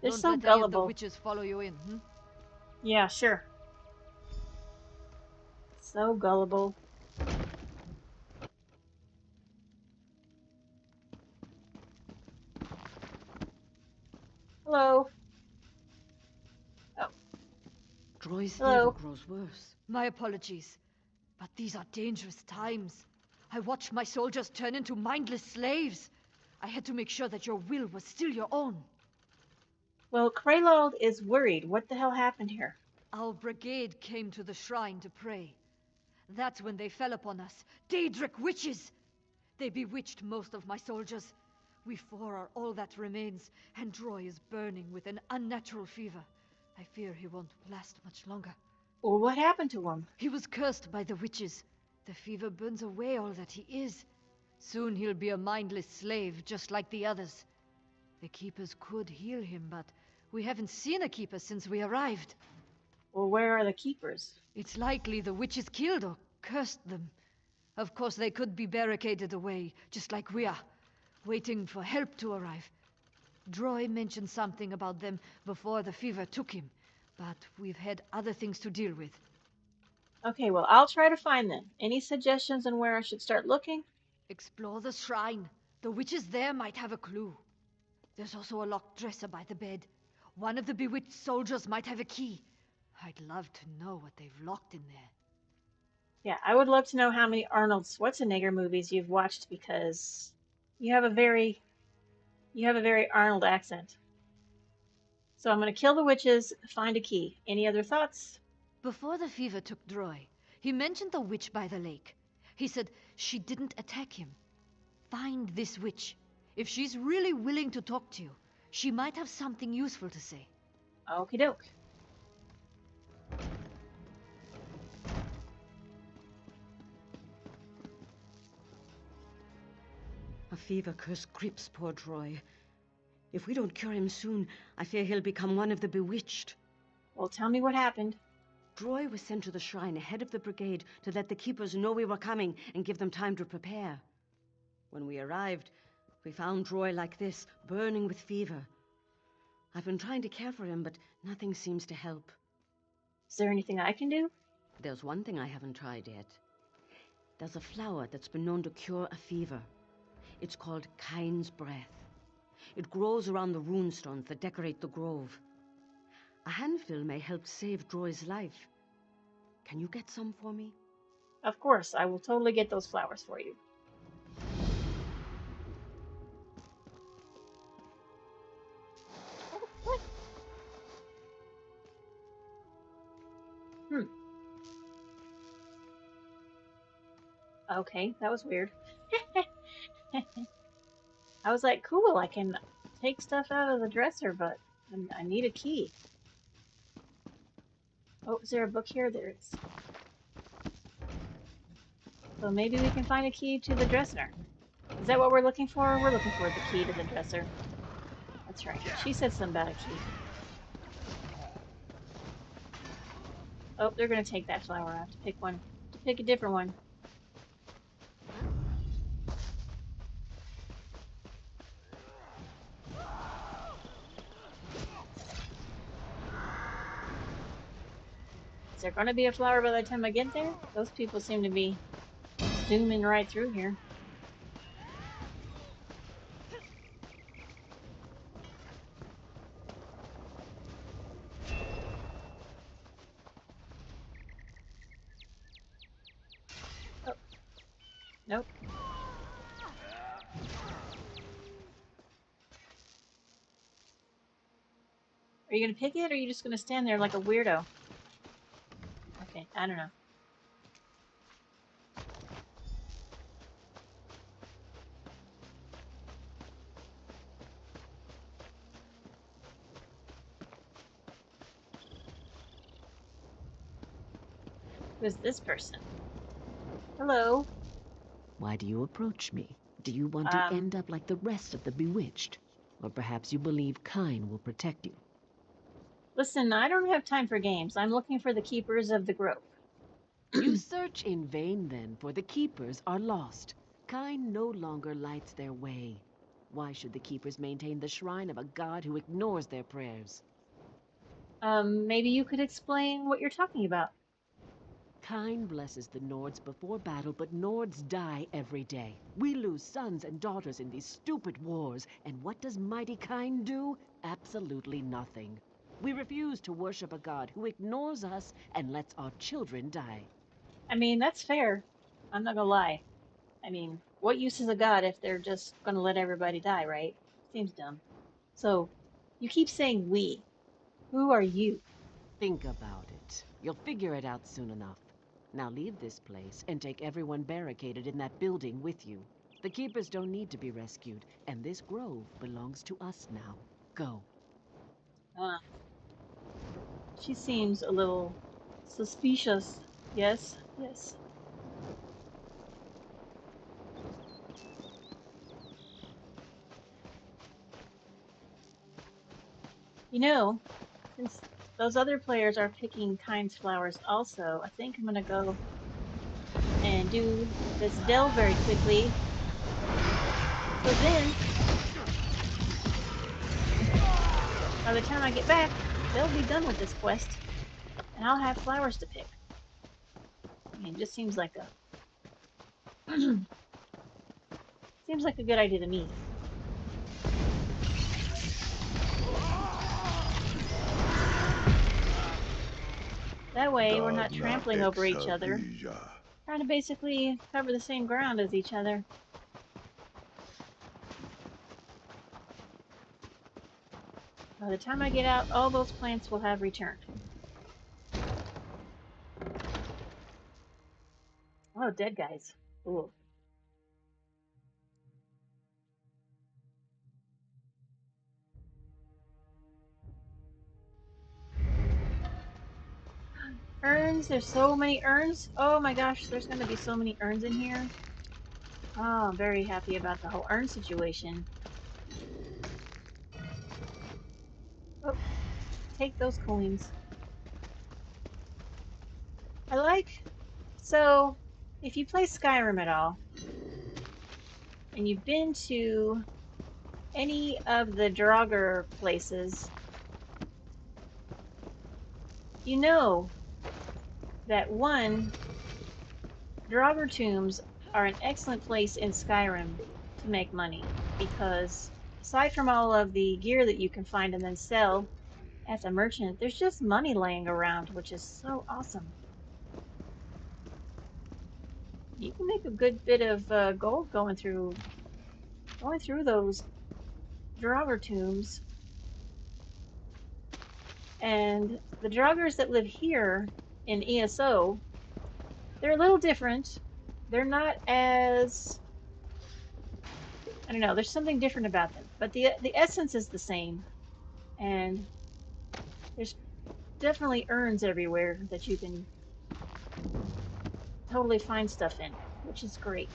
They're Don't so let any of the gullible. witches follow you in, hmm? Yeah, sure. So gullible. Hello. Oh, Droy's Hello. fever grows worse. My apologies. But these are dangerous times. I watched my soldiers turn into mindless slaves. I had to make sure that your will was still your own. well, Pralold is worried. What the hell happened here? Our brigade came to the shrine to pray. That's when they fell upon us. Daedric witches! They bewitched most of my soldiers. We four are all that remains, and Droy is burning with an unnatural fever. I fear he won't last much longer. Well, what happened to him? He was cursed by the witches. The fever burns away all that he is. Soon he'll be a mindless slave, just like the others. The Keepers could heal him, but we haven't seen a Keeper since we arrived. Well, where are the keepers? It's likely the witches killed or cursed them. Of course, they could be barricaded away, just like we are, waiting for help to arrive. Droy mentioned something about them before the fever took him, but we've had other things to deal with. Okay, well, I'll try to find them. Any suggestions on where I should start looking? Explore the shrine. The witches there might have a clue. There's also a locked dresser by the bed. One of the bewitched soldiers might have a key. I'd love to know what they've locked in there. Yeah, I would love to know how many Arnold Schwarzenegger movies you've watched because you have a very Arnold accent. So I'm going to kill the witches, find a key. Any other thoughts? Before the fever took Droy, he mentioned the witch by the lake. He said she didn't attack him. Find this witch. If she's really willing to talk to you, she might have something useful to say. Okie doke. A fever curse grips poor Droy. If we don't cure him soon, I fear he'll become one of the bewitched. Well, tell me what happened. Droy was sent to the shrine ahead of the brigade to let the keepers know we were coming and give them time to prepare. When we arrived, we found Droy like this, burning with fever. I've been trying to care for him, but nothing seems to help. Is there anything I can do? There's one thing I haven't tried yet. There's a flower that's been known to cure a fever. It's called Kain's Breath. It grows around the runestones that decorate the grove. A handful may help save Droy's life. Can you get some for me? Of course, I will totally get those flowers for you. Okay, that was weird. I was like, cool, I can take stuff out of the dresser, but I need a key. Oh, is there a book here? There is. So maybe we can find a key to the dresser. Is that what we're looking for? We're looking for the key to the dresser. That's right. She said something about a key. Oh, they're gonna take that flower. I have to pick one. To pick a different one. Is there gonna be a flower by the time I get there? Those people seem to be zooming right through here. Oh. Nope. Are you gonna pick it, or are you just gonna stand there like a weirdo? Okay, I don't know. Who's this person? Hello. Why do you approach me? Do you want to end up like the rest of the Bewitched? Or perhaps you believe Kyne will protect you? Listen, I don't have time for games. I'm looking for the keepers of the grove. You search in vain, then, for the Keepers are lost. Kyne no longer lights their way. Why should the Keepers maintain the shrine of a god who ignores their prayers? Maybe you could explain what you're talking about. Kyne blesses the Nords before battle, but Nords die every day. We lose sons and daughters in these stupid wars, and what does mighty Kyne do? Absolutely nothing. We refuse to worship a god who ignores us and lets our children die. I mean, that's fair. I'm not gonna lie. I mean, what use is a god if they're just gonna let everybody die, right? Seems dumb. So, you keep saying we. Who are you? Think about it. You'll figure it out soon enough. Now leave this place and take everyone barricaded in that building with you. The Keepers don't need to be rescued, and this grove belongs to us now. Go. She seems a little suspicious. Yes, yes. You know, since those other players are picking Kyne's flowers also, I think I'm gonna go and do this delve very quickly. So then, by the time I get back, they'll be done with this quest, and I'll have flowers to pick. I mean, it just seems like a seems like a good idea to me. That way, we're not trampling over each other, trying to basically cover the same ground as each other. By the time I get out, all those plants will have returned. Oh, dead guys. Ooh. Urns, there's so many urns. Oh my gosh, there's gonna be so many urns in here. Oh, I'm very happy about the whole urn situation. Oh, take those coins. So, if you play Skyrim at all, and you've been to any of the Draugr places, you know that one, Draugr tombs are an excellent place in Skyrim to make money, because aside from all of the gear that you can find and then sell as a merchant, there's just money laying around, which is so awesome. You can make a good bit of gold going through those Draugr tombs. And the Draugrs that live here in ESO, they're a little different. They're not as, I don't know, there's something different about them. But the essence is the same. And there's definitely urns everywhere that you can totally find stuff in, which is great.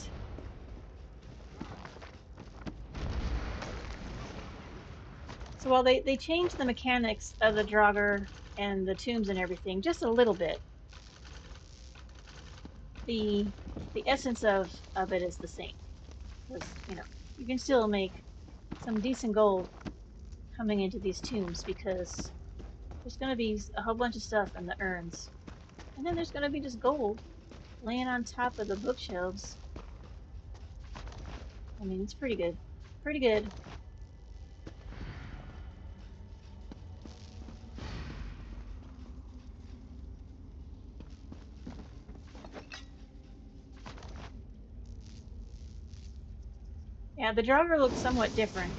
So while they changed the mechanics of the Draugr and the tombs and everything just a little bit, the essence of it is the same. Because, you know, you can still make some decent gold coming into these tombs because there's going to be a whole bunch of stuff in the urns. And then there's going to be just gold laying on top of the bookshelves. I mean, it's pretty good. Pretty good. Yeah, the Draugr look somewhat different.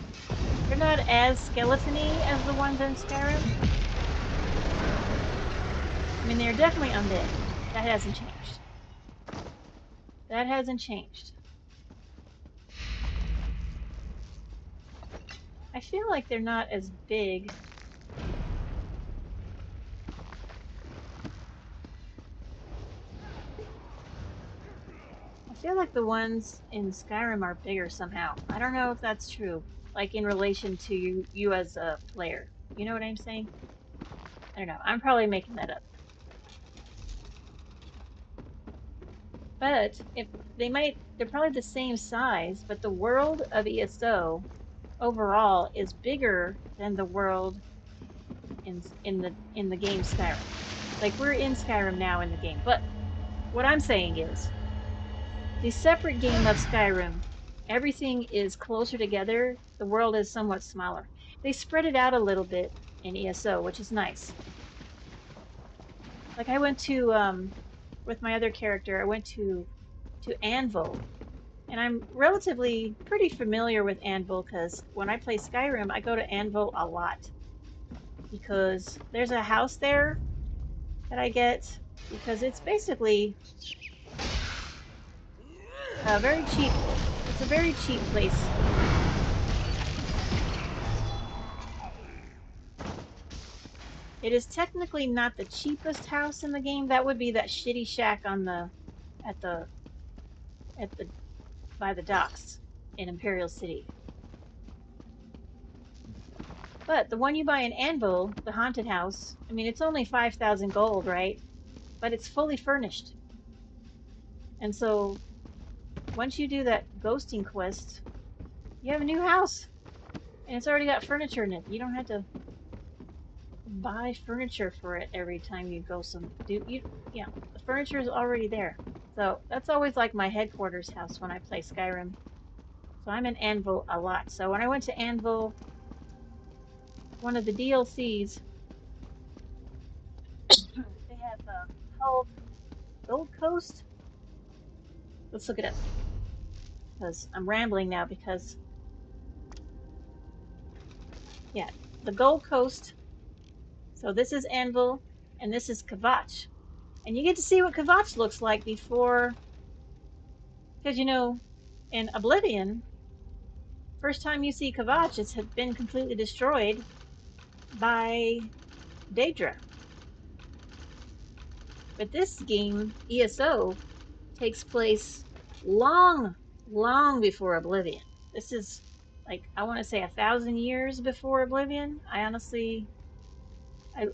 They're not as skeleton-y as the ones in Skyrim. I mean, they're definitely undead. That hasn't changed. That hasn't changed. I feel like they're not as big. I feel like the ones in Skyrim are bigger somehow. I don't know if that's true. Like in relation to you as a player. You know what I'm saying? I don't know. I'm probably making that up. But if they're probably the same size, but the world of ESO overall is bigger than the world in the game Skyrim. Like we're in Skyrim now in the game, but what I'm saying is the separate game of Skyrim, everything is closer together. The world is somewhat smaller. They spread it out a little bit in ESO, which is nice. Like I went to with my other character, I went to Anvil, and I'm relatively pretty familiar with Anvil because when I play Skyrim, I go to Anvil a lot because there's a house there that I get because it's basically very cheap. It's a very cheap place. It is technically not the cheapest house in the game. That would be that shitty shack on the by the docks in Imperial City. But the one you buy in Anvil, the haunted house, I mean, it's only 5,000 gold, right? But it's fully furnished. And so once you do that ghosting quest, you have a new house. And it's already got furniture in it. You don't have to buy furniture for it every time you go yeah, the furniture is already there. So that's always like my headquarters house when I play Skyrim. So I'm in Anvil a lot. So when I went to Anvil, one of the DLCs, they have called Gold Coast. Let's look it up. Because I'm rambling now because, yeah, the Gold Coast. So this is Anvil, and this is Kvatch. And you get to see what Kvatch looks like before, because, you know, in Oblivion, first time you see Kvatch, it's had been completely destroyed by Daedra. But this game, ESO, takes place long, long before Oblivion. This is, like, I want to say 1,000 years before Oblivion. I honestly, I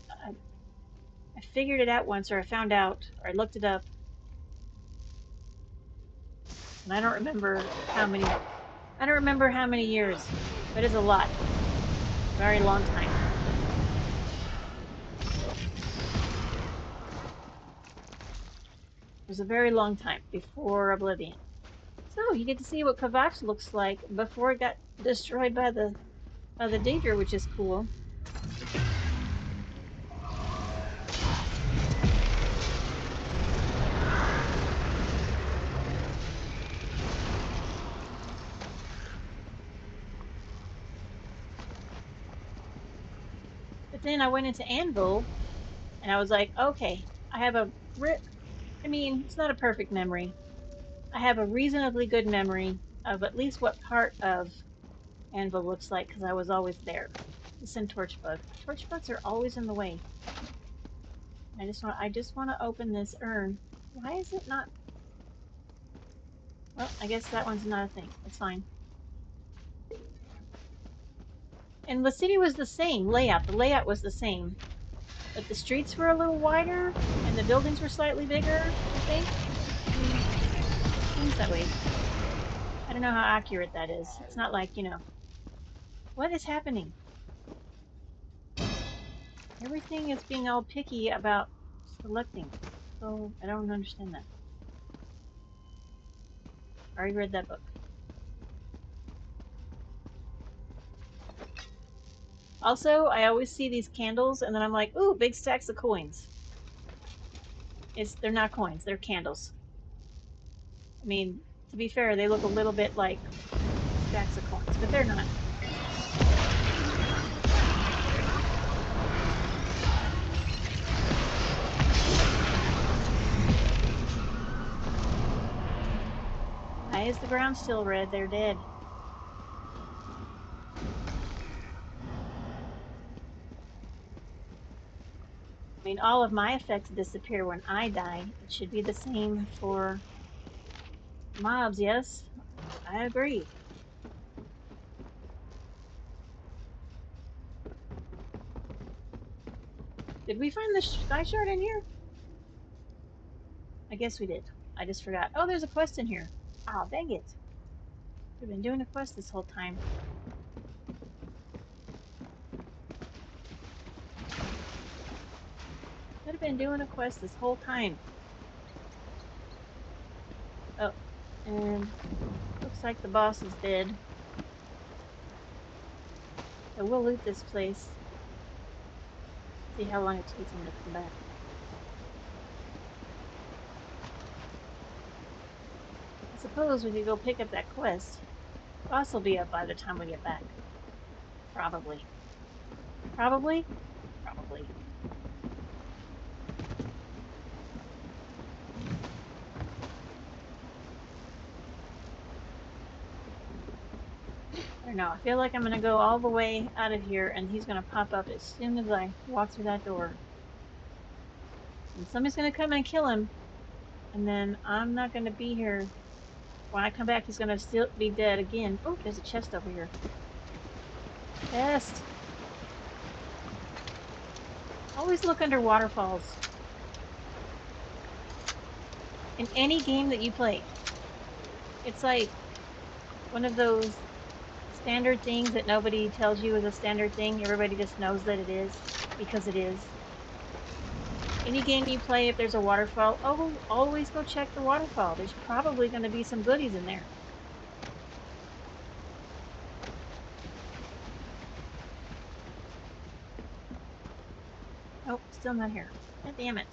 figured it out once, or I found out, or I looked it up. And I don't remember how many years, but it's a lot. Very long time. It was a very long time before Oblivion. So you get to see what Kvatch looks like before it got destroyed by the Daedra, which is cool. But then I went into Anvil, and I was like, okay, I have I mean, it's not a perfect memory. I have a reasonably good memory of at least what part of Anvil looks like, because I was always there. Listen, Torchbug. Torchbugs are always in the way. I just want to open this urn. Why is it not? Well, I guess that one's not a thing. It's fine. And the city was the same layout. The layout was the same. But the streets were a little wider, and the buildings were slightly bigger, I think. seems that way. I don't know how accurate that is. It's not like, you know... What is happening? Everything is being all picky about selecting. So, I don't understand that. I already read that book. Also, I always see these candles and then I'm like, ooh, big stacks of coins. They're not coins, they're candles. I mean, to be fair, they look a little bit like stacks of coins, but they're not. Why is the ground still red? They're dead. I mean, all of my effects disappear when I die. It should be the same for mobs, yes? I agree. Did we find the sky shard in here? I guess we did. I just forgot. Oh, there's a quest in here. Oh, dang it. We've been doing a quest this whole time. Could have been doing a quest this whole time. Oh, and looks like the boss is dead. So we'll loot this place. See how long it takes him to come back. I suppose we could go pick up that quest. Boss will be up by the time we get back. Probably. Probably? Probably. I don't know. I feel like I'm going to go all the way out of here and he's going to pop up as soon as I walk through that door. And somebody's going to come and kill him. And then I'm not going to be here. When I come back, he's going to still be dead again. Oh, there's a chest over here. Chest! Always look under waterfalls. In any game that you play. It's like one of those standard things that nobody tells you is a standard thing. Everybody just knows that it is, because it is. Any game you play, if there's a waterfall, oh, always go check the waterfall. There's probably going to be some goodies in there. Oh, still not here. God damn it.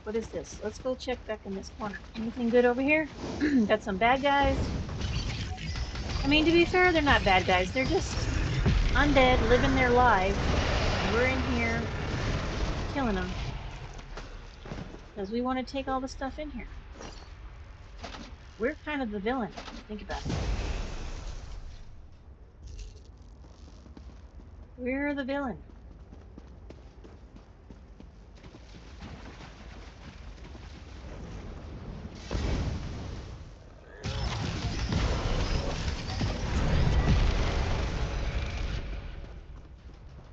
What is this? Let's go check back in this corner. Anything good over here? Got some bad guys. I mean, to be fair, they're not bad guys. They're just undead, living their lives. We're in here killing them. Because we want to take all the stuff in here. We're kind of the villain. Think about it. We're the villain.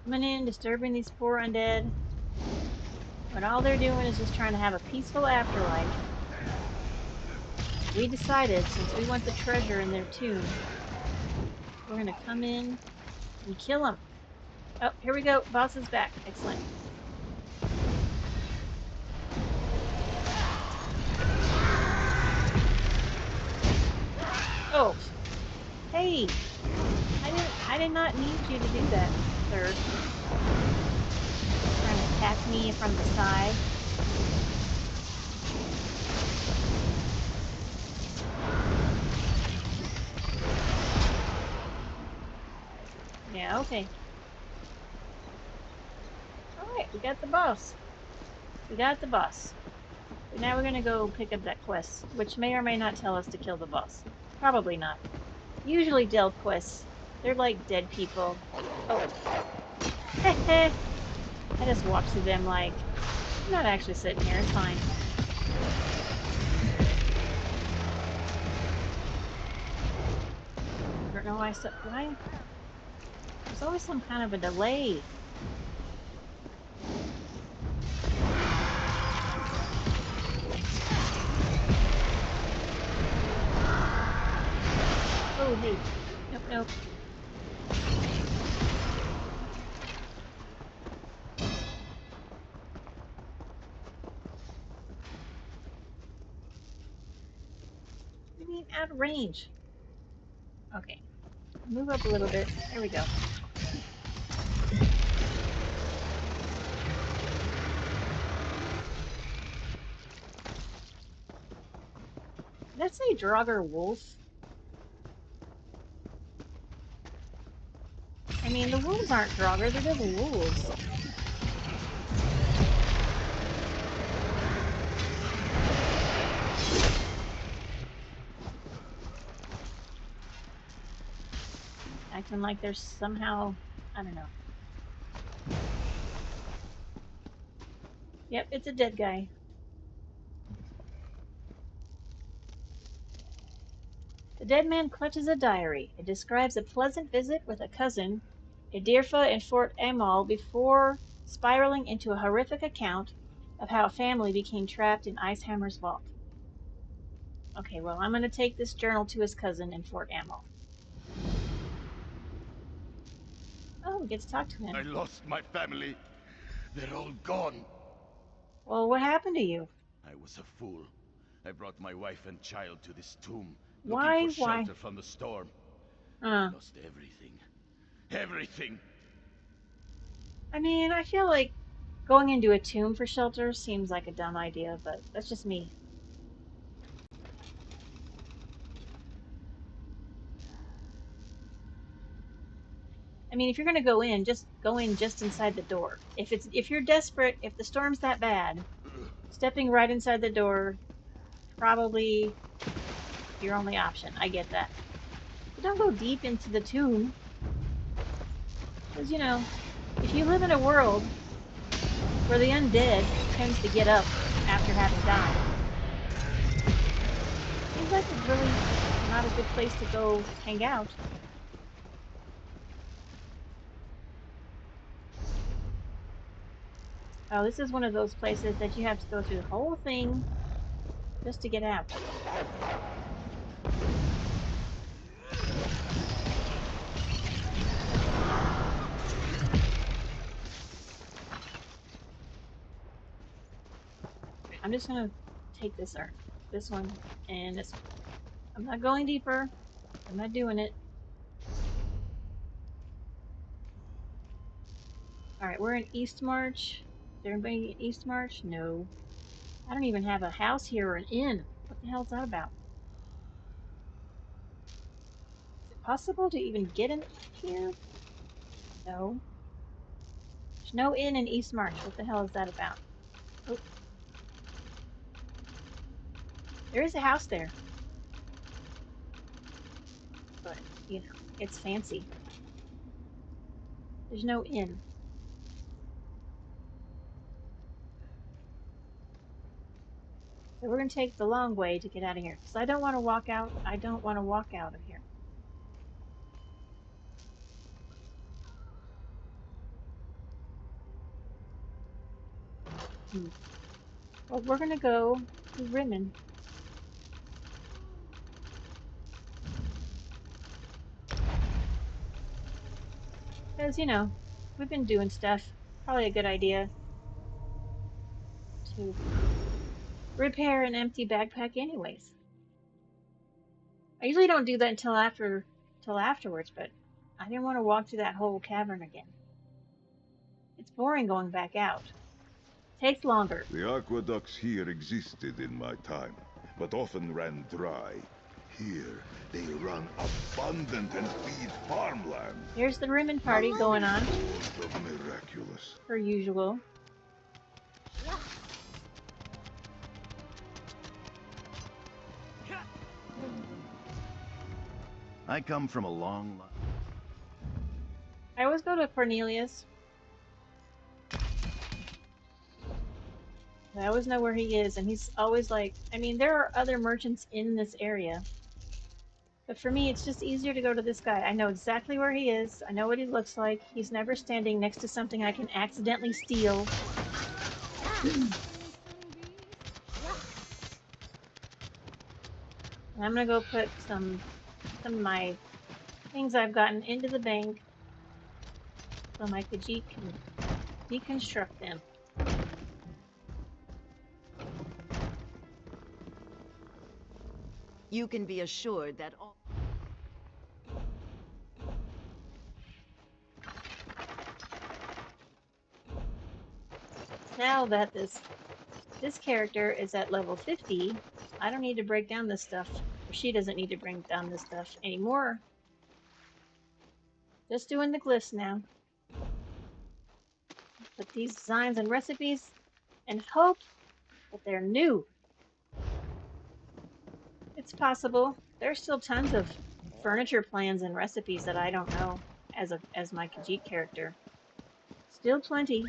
Coming in, disturbing these poor undead. But all they're doing is just trying to have a peaceful afterlife. We decided, since we want the treasure in their tomb, we're going to come in and kill them. Oh, here we go. Boss is back. Excellent. Oh. Hey. I did not need you to do that, sir. Trying to attack me from the side. Yeah, okay. Alright, we got the boss. We got the boss. But now we're gonna go pick up that quest, which may or may not tell us to kill the boss. Probably not. Usually delve quests, they're like dead people. Oh. Heh. I just walked through them like, I'm not actually sitting here, it's fine. I don't know why there's always some kind of a delay. Nope. I mean, out of range. Okay. Move up a little bit. There we go. Did that say Draugr wolf? I mean, the wolves aren't Draugr, they're the wolves. Acting like there's somehow, I don't know. Yep, it's a dead guy. The dead man clutches a diary. It describes a pleasant visit with a cousin, Edirfa, in Fort Amal before spiraling into a horrific account of how a family became trapped in Icehammer's vault. Okay, well, I'm going to take this journal to his cousin in Fort Amal. Oh, we get to talk to him. I lost my family. They're all gone. Well, what happened to you? I was a fool. I brought my wife and child to this tomb, Why? looking for shelter from the storm. I lost everything. Everything! I mean, I feel like going into a tomb for shelter seems like a dumb idea, but that's just me. I mean, if you're gonna go in, just go in just inside the door. If you're desperate, if the storm's that bad, stepping right inside the door probably your only option. I get that. But don't go deep into the tomb. Because, you know, if you live in a world where the undead tends to get up after having died, seems like it's really not a good place to go hang out. Oh, this is one of those places that you have to go through the whole thing just to get out. I'm just gonna take this urn, this one, and this one. I'm not going deeper. I'm not doing it. Alright, we're in Eastmarch. Is there anybody in Eastmarch? No. I don't even have a house here or an inn. What the hell is that about? Is it possible to even get in here? No. There's no inn in Eastmarch. What the hell is that about? Oh. There is a house there. But, you know, it's fancy. There's no inn. So we're going to take the long way to get out of here. Because I don't want to walk out. I don't want to walk out of here. Well, we're going to go to Rimmen. Because, you know, we've been doing stuff. Probably a good idea to repair an empty backpack anyways. I usually don't do that until afterwards, but I didn't want to walk through that whole cavern again. It's boring going back out. Takes longer. The aqueducts here existed in my time, but often ran dry. Here, they run abundant and feed farmland. Here's the Rimmen party going on. Of miraculous. Per usual. I come from a long line. I always go to Cornelius. I always know where he is, and he's always like, I mean, there are other merchants in this area. But for me, it's just easier to go to this guy. I know exactly where he is. I know what he looks like. He's never standing next to something I can accidentally steal. And I'm gonna go put some of my things I've gotten into the bank so my Khajiit can deconstruct them. You can be assured that all... Now that this character is at level 50, I don't need to break down this stuff. Or she doesn't need to break down this stuff anymore. Just doing the glyphs now. Put these designs and recipes and hope that they're new. It's possible. There's still tons of furniture plans and recipes that I don't know as my Khajiit character. Still plenty.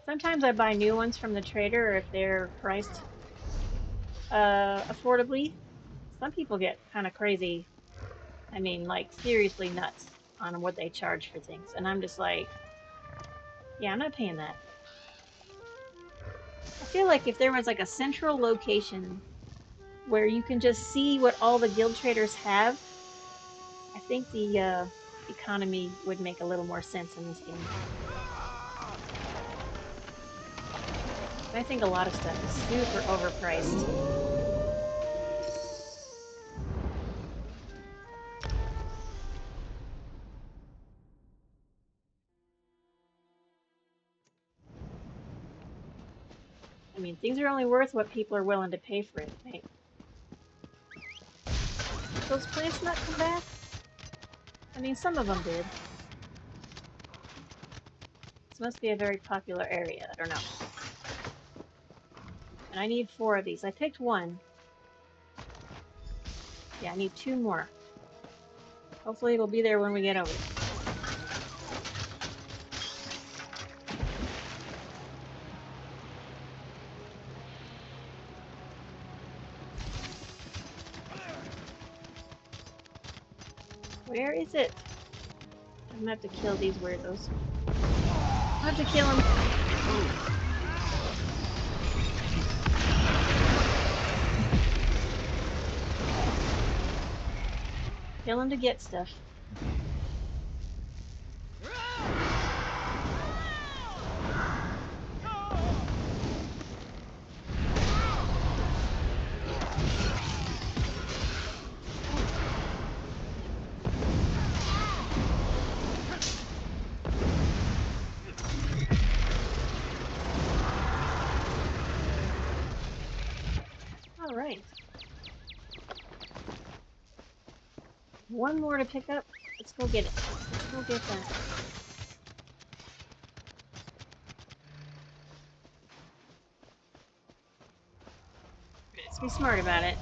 Sometimes I buy new ones from the trader if they're priced affordably. Some people get kind of crazy. I mean, like, seriously nuts on what they charge for things. And I'm just like, yeah, I'm not paying that. I feel like if there was like a central location where you can just see what all the guild traders have, I think the economy would make a little more sense in this game. I think a lot of stuff is super overpriced. I mean, things are only worth what people are willing to pay for it, right? Did those plants not come back? I mean, some of them did. This must be a very popular area. I don't know. And I need 4 of these. I picked 1. Yeah, I need 2 more. Hopefully it'll be there when we get over. Where is it? I'm gonna have to kill these weirdos. I have to kill them. Kill them to get stuff. All right. 1 more to pick up. Let's go get it. Let's go get that. Let's be smart about it.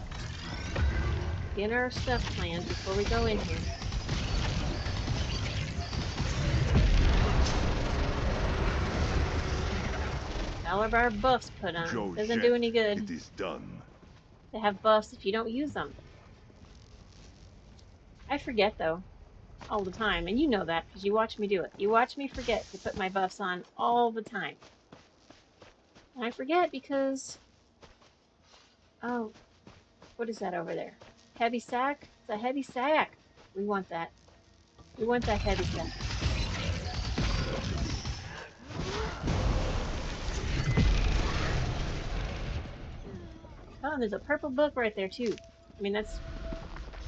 Get our stuff planned before we go in here. All of our buffs put on. Doesn't do any good. It is done. To have buffs if you don't use them. I forget though, all the time, and you know that because you watch me do it. You watch me forget to put my buffs on all the time. And I forget because, oh, what is that over there? Heavy sack? It's a heavy sack. We want that. We want that heavy sack. Oh, and there's a purple book right there too. I mean, that's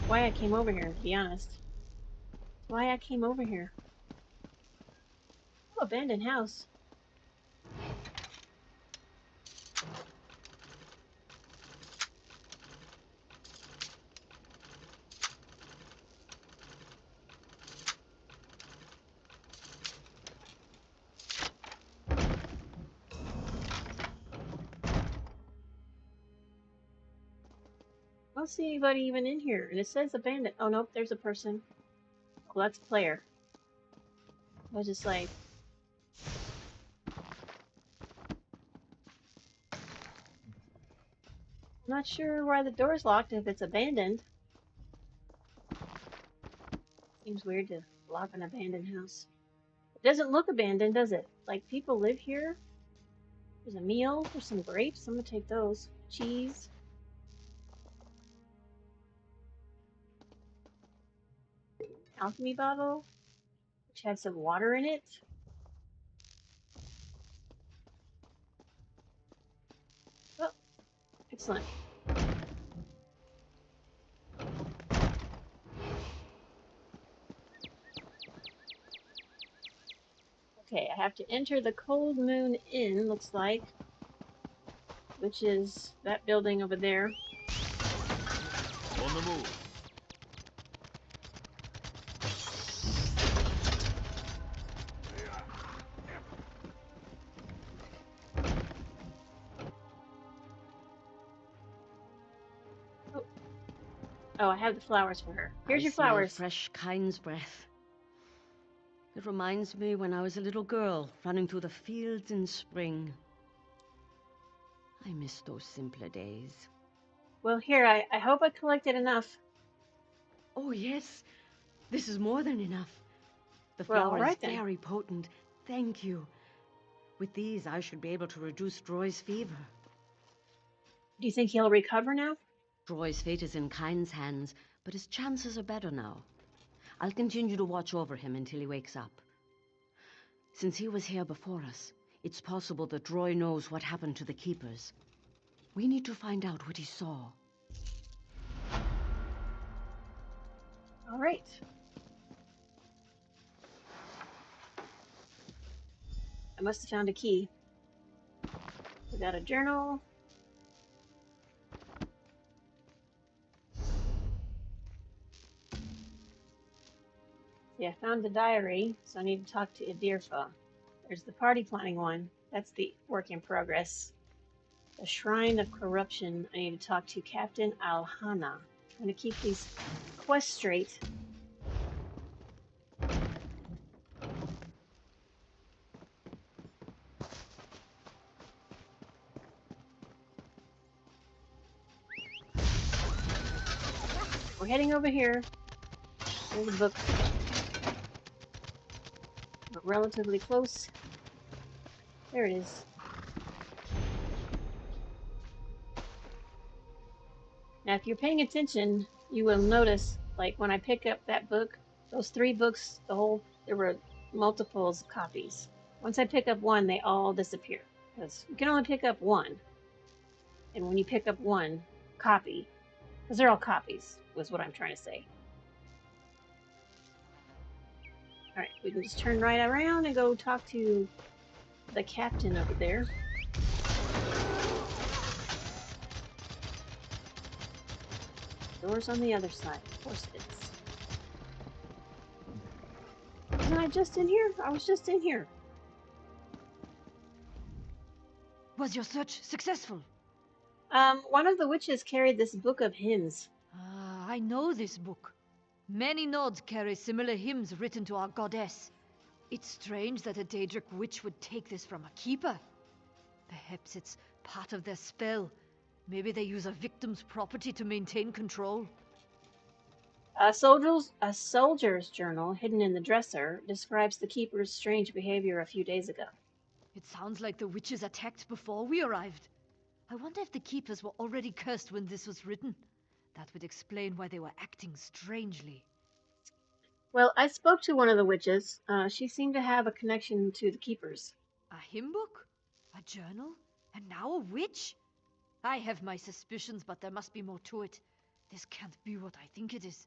why I came over here, to be honest. That's why I came over here. Oh, abandoned house. I don't see anybody even in here, and it says abandoned. Oh nope, there's a person. Well, that's player. I was just like, I'm not sure why the door's locked if it's abandoned. Seems weird to lock an abandoned house. It doesn't look abandoned, does it? Like, people live here. There's a meal. There's some grapes. I'm gonna take those. Cheese. alchemy bottle, which had some water in it. Oh, excellent. Okay, I have to enter the Cold Moon Inn, looks like, which is that building over there. On the move. Oh, I have the flowers for her. Here's I your smell flowers. fresh kind's breath. It reminds me when I was a little girl, running through the fields in spring. I miss those simpler days. Well, here, I hope I collected enough. Oh, yes. This is more than enough. The Well, flower all right is then. very potent. Thank you. With these, I should be able to reduce Droy's fever. Do you think he'll recover now? Droy's fate is in Kind's hands, but his chances are better now. I'll continue to watch over him until he wakes up. Since he was here before us, it's possible that Droy knows what happened to the Keepers. We need to find out what he saw. All right. I must have found a key. We got a journal. Yeah, I found the diary, so I need to talk to Idirfa. There's the party planning one. That's the work in progress. The Shrine of Corruption. I need to talk to Captain Alhana. Trying to keep these quests straight. We're heading over here. There's a book. We're relatively close. There it is. Now, if you're paying attention, you will notice, like, when I pick up that book, those 3 books, there were multiples of copies. Once I pick up one, they all disappear. Because you can only pick up one. And when you pick up one copy, because they're all copies, was what I'm trying to say. Alright, we can just turn right around and go talk to the captain over there. Door's on the other side. Of course it is. Wasn't I just in here? I was just in here. Was your search successful? One of the witches carried this book of hymns. Ah, I know this book. Many nodes carry similar hymns written to our goddess. It's strange that a Daedric witch would take this from a keeper. Perhaps it's part of their spell. Maybe they use a victim's property to maintain control. A soldier's journal hidden in the dresser describes the keeper's strange behavior a few days ago. It sounds like the witches attacked before we arrived. I wonder if the keepers were already cursed when this was written. That would explain why they were acting strangely. Well, I spoke to one of the witches. She seemed to have a connection to the keepers. A hymn book? A journal? And now a witch? I have my suspicions, but there must be more to it. This can't be what I think it is.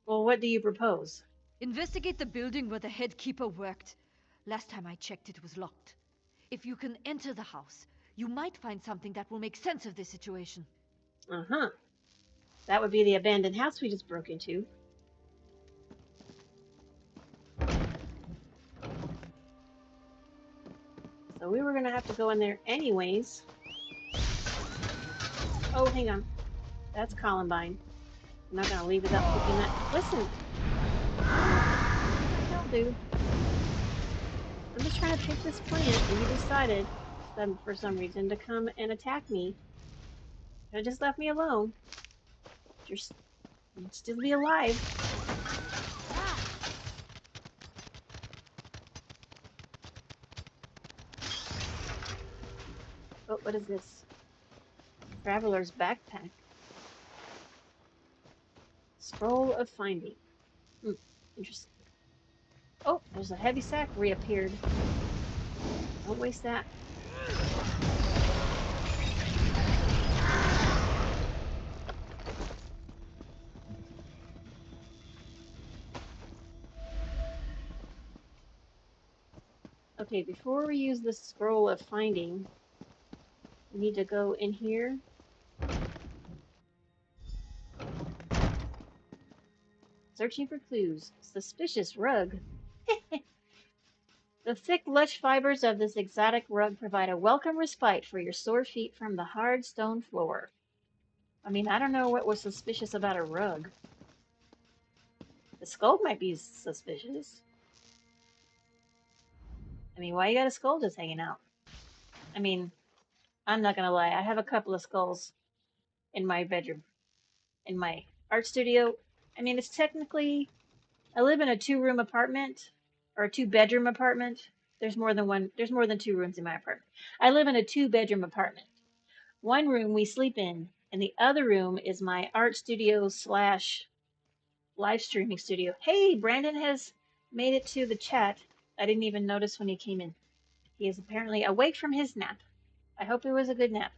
Well, what do you propose? Investigate the building where the head keeper worked. Last time I checked, it was locked. If you can enter the house, you might find something that will make sense of this situation. Uh-huh. That would be the abandoned house we just broke into. So we were gonna have to go in there anyways. Oh, hang on. That's Columbine. I'm not gonna leave without picking that. Listen! What the hell, dude? I'm just trying to pick this plant, and you decided, for some reason, to come and attack me. You just left me alone. You'd still be alive. Oh, what is this? Traveler's backpack. Scroll of finding. Interesting. Oh, there's a heavy sack reappeared. Don't waste that. Okay, before we use the scroll of finding, we need to go in here. Searching for clues. Suspicious rug. The thick, lush fibers of this exotic rug provide a welcome respite for your sore feet from the hard stone floor. I mean, I don't know what was suspicious about a rug. The skull might be suspicious. I mean, why you got a skull just hanging out? I mean, I'm not gonna lie, I have a couple of skulls in my bedroom. In my art studio. I mean, it's technically... I live in a 2-room apartment, or a 2-bedroom apartment. There's more than 2 rooms in my apartment. I live in a 2-bedroom apartment. One room we sleep in, and the other room is my art studio slash live streaming studio. Hey, Brandon has made it to the chat. I didn't even notice when he came in. He is apparently awake from his nap. I hope it was a good nap.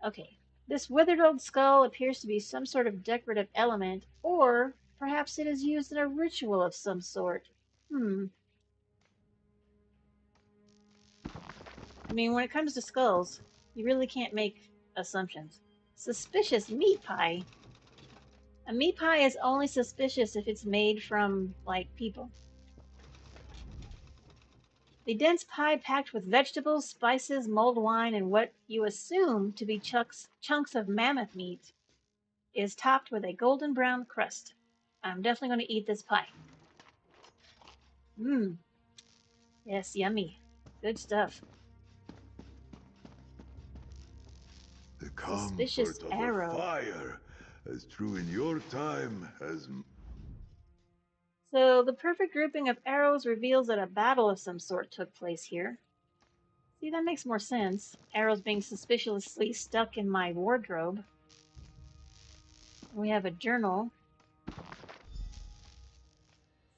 Okay. This withered old skull appears to be some sort of decorative element, or perhaps it is used in a ritual of some sort. I mean, when it comes to skulls, you really can't make assumptions. Suspicious meat pie. A meat pie is only suspicious if it's made from, like, people. The dense pie packed with vegetables, spices, mulled wine, and what you assume to be chunks of mammoth meat is topped with a golden brown crust. I'm definitely going to eat this pie. Yes, yummy. Good stuff. The comfort Suspicious of arrow. a fire, as true in your time as... So the perfect grouping of arrows reveals that a battle of some sort took place here. See, that makes more sense. Arrows being suspiciously stuck in my wardrobe. We have a journal.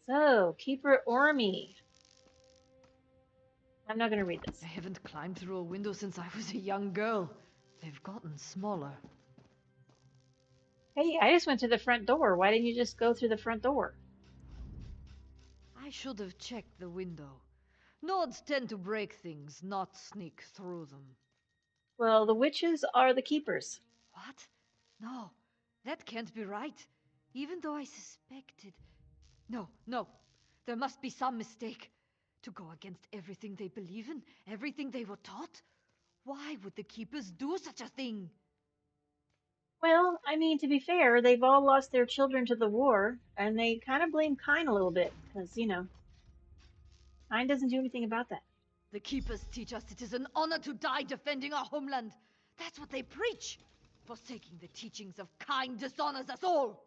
So, Keeper Ormy. I'm not going to read this. I haven't climbed through a window since I was a young girl. They've gotten smaller. Hey, I just went to the front door. Why didn't you just go through the front door? I should have checked the window. Nords tend to break things, not sneak through them. Well, the witches are the keepers. What? No, that can't be right. Even though I suspected... No. There must be some mistake. To go against everything they believe in, everything they were taught? Why would the keepers do such a thing? Well, I mean, to be fair, they've all lost their children to the war, and they kind of blame Kyne a little bit, because, you know, Kyne doesn't do anything about that. The keepers teach us it is an honor to die defending our homeland. That's what they preach. Forsaking the teachings of Kyne dishonors us all.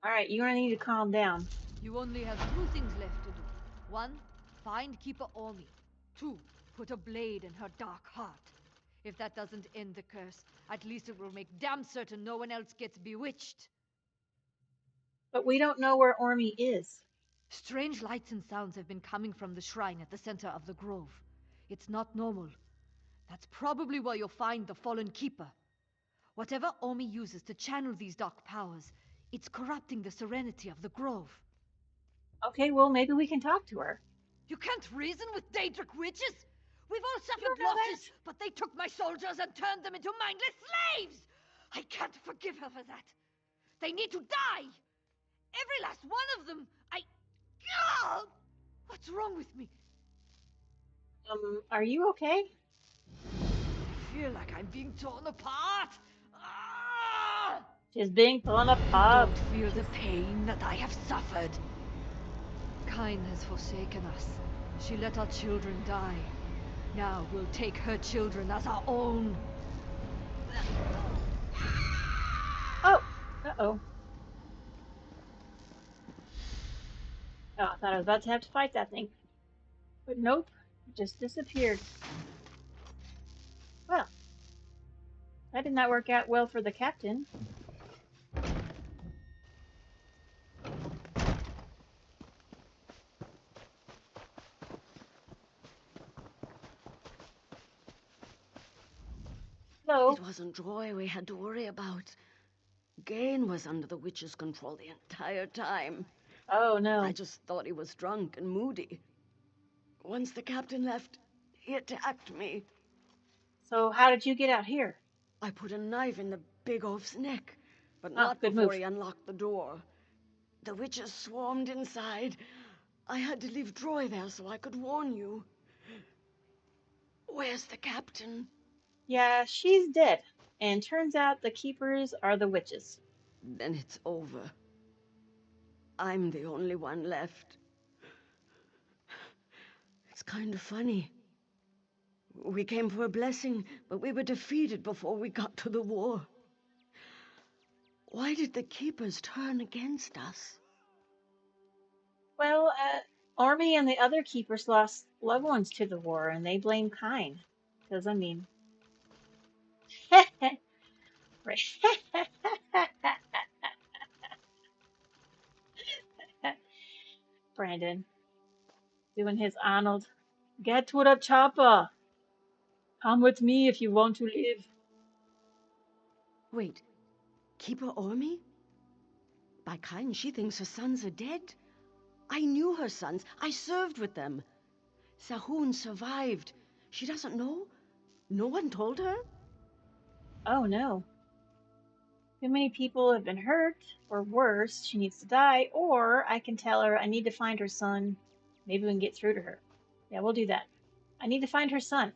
Alright, you're gonna need to calm down. You only have 2 things left to do. 1, find Keeper Ormy. 2, put a blade in her dark heart. If that doesn't end the curse, at least it will make damn certain no one else gets bewitched. But we don't know where Ormy is. Strange lights and sounds have been coming from the shrine at the center of the grove. It's not normal. That's probably where you'll find the fallen keeper. Whatever Ormy uses to channel these dark powers, it's corrupting the serenity of the grove. Okay, well, maybe we can talk to her. You can't reason with Daedric witches! We've all suffered losses, but they took my soldiers and turned them into mindless slaves! I can't forgive her for that. They need to die! Every last one of them! Ugh! What's wrong with me? Are you okay? I feel like I'm being torn apart! Ah! She's being torn apart. Don't feel the pain that I have suffered. Kyne has forsaken us. She let our children die. Now we'll take her children as our own. Oh! Uh-oh. Oh, I thought I was about to have to fight that thing. But nope. It just disappeared. Well. That did not work out well for the captain. So? It wasn't Joy we had to worry about. Gain was under the witch's control the entire time. Oh, no. I just thought he was drunk and moody. Once the captain left, he attacked me. So how did you get out here? I put a knife in the big oaf's neck, but Oh, not good before move. he unlocked the door. The witches swarmed inside. I had to leave Troy there so I could warn you. Where's the captain? Yeah, she's dead. And turns out the keepers are the witches. Then it's over. I'm the only one left. It's kind of funny. We came for a blessing, but we were defeated before we got to the war. Why did the keepers turn against us? Well, Ormy and the other keepers lost loved ones to the war, and they blame Kine. Because, I mean... Brandon. Doing his Arnold. Get to the chopper. Come with me if you want to live. Wait, Keeper Ormy? By Kine, she thinks her sons are dead. I knew her sons. I served with them. Sahun survived. She doesn't know? No one told her? Oh no. Too many people have been hurt, or worse, she needs to die, or I can tell her I need to find her son. Maybe we can get through to her. Yeah, we'll do that. I need to find her son.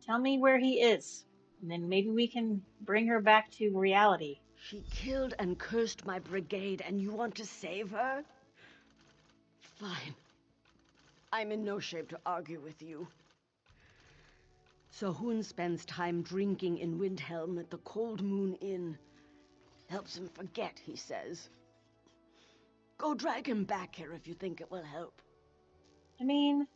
Tell me where he is, and then maybe we can bring her back to reality. She killed and cursed my brigade, and you want to save her? Fine. I'm in no shape to argue with you. Sahun spends time drinking in Windhelm at the Cold Moon Inn. Helps him forget, he says. Go drag him back here if you think it will help. I mean,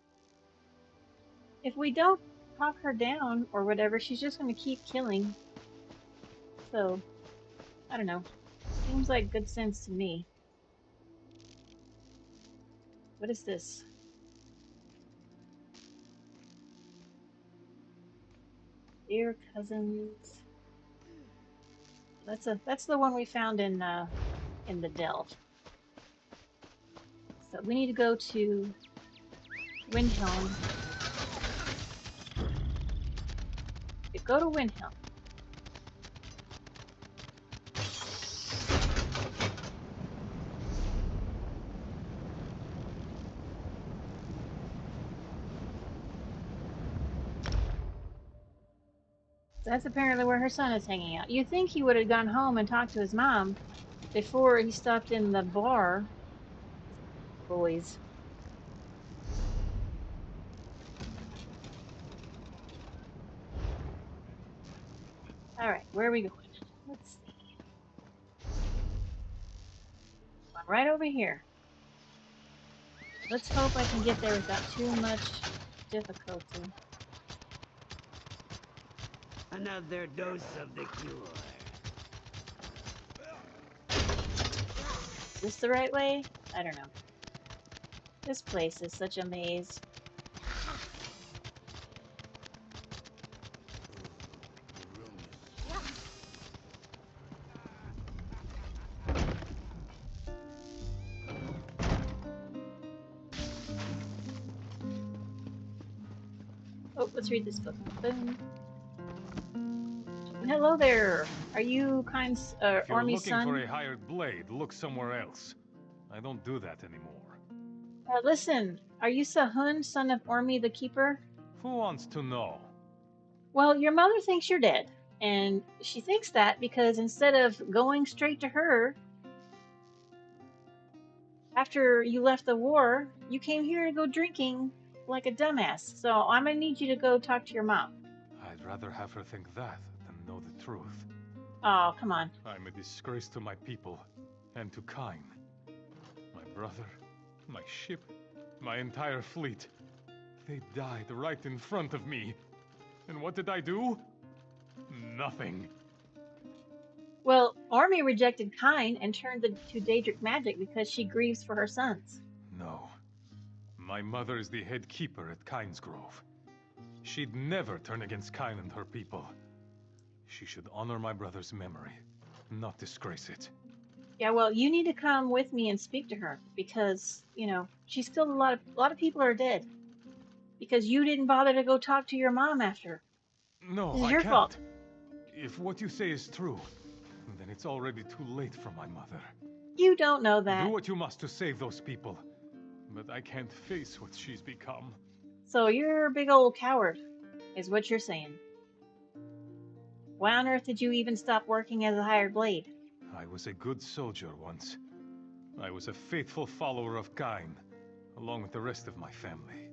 if we don't talk her down or whatever, she's just going to keep killing. So, I don't know. Seems like good sense to me. What is this? Dear cousins. That's the one we found in the delve. So we need to go to Windhelm. Go to Windhelm. That's apparently where her son is hanging out. You'd think he would have gone home and talked to his mom before he stopped in the bar. Boys. Alright, where are we going? Let's see. I'm right over here. Let's hope I can get there without too much difficulty. Another dose of the cure. Is this the right way? I don't know. This place is such a maze. Oh, let's read this book. Boom. Hello there. Are you Kine's If you're Ormy's looking son? for a hired blade, look somewhere else. I don't do that anymore. Listen, are you Sahun, son of Ormy the Keeper? Who wants to know? Well, your mother thinks you're dead, and she thinks that because instead of going straight to her, after you left the war, you came here to go drinking like a dumbass. So I'm gonna need you to go talk to your mom. I'd rather have her think that than know the truth. Oh, come on. I'm a disgrace to my people, and to Kine. My brother, my ship, my entire fleet. They died right in front of me. And what did I do? Nothing. Well, Ormy rejected Kine and turned to Daedric magic because she grieves for her sons. No. My mother is the head keeper at Kine's Grove. She'd never turn against Kine and her people. She should honor my brother's memory, not disgrace it. Yeah, well, you need to come with me and speak to her because, you know, she's still a lot of people are dead because you didn't bother to go talk to your mom after. No, This is I your can't. fault. If what you say is true, then it's already too late for my mother. You don't know that. Do what you must to save those people, but I can't face what she's become. So you're a big old coward, is what you're saying. Why on earth did you even stop working as a hired blade? I was a good soldier once. I was a faithful follower of Kain, along with the rest of my family.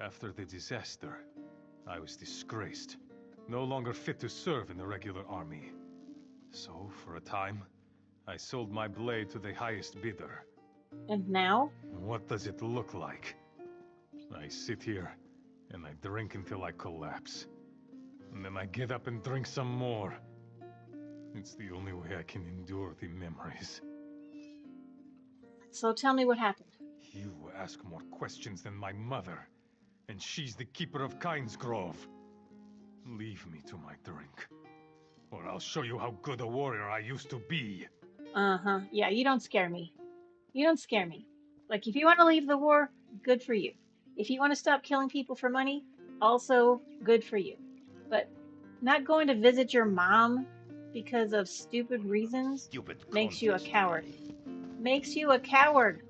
After the disaster, I was disgraced, no longer fit to serve in the regular army. So, for a time, I sold my blade to the highest bidder. And now? What does it look like? I sit here, and I drink until I collapse. And then I get up and drink some more. It's the only way I can endure the memories. So tell me what happened. You ask more questions than my mother, and she's the keeper of Kain's Grove. Leave me to my drink, or I'll show you how good a warrior I used to be. Uh-huh. Yeah, you don't scare me. You don't scare me. Like, if you want to leave the war, good for you. If you want to stop killing people for money, also good for you. But not going to visit your mom because of stupid reasons makes you a coward. Makes you a coward.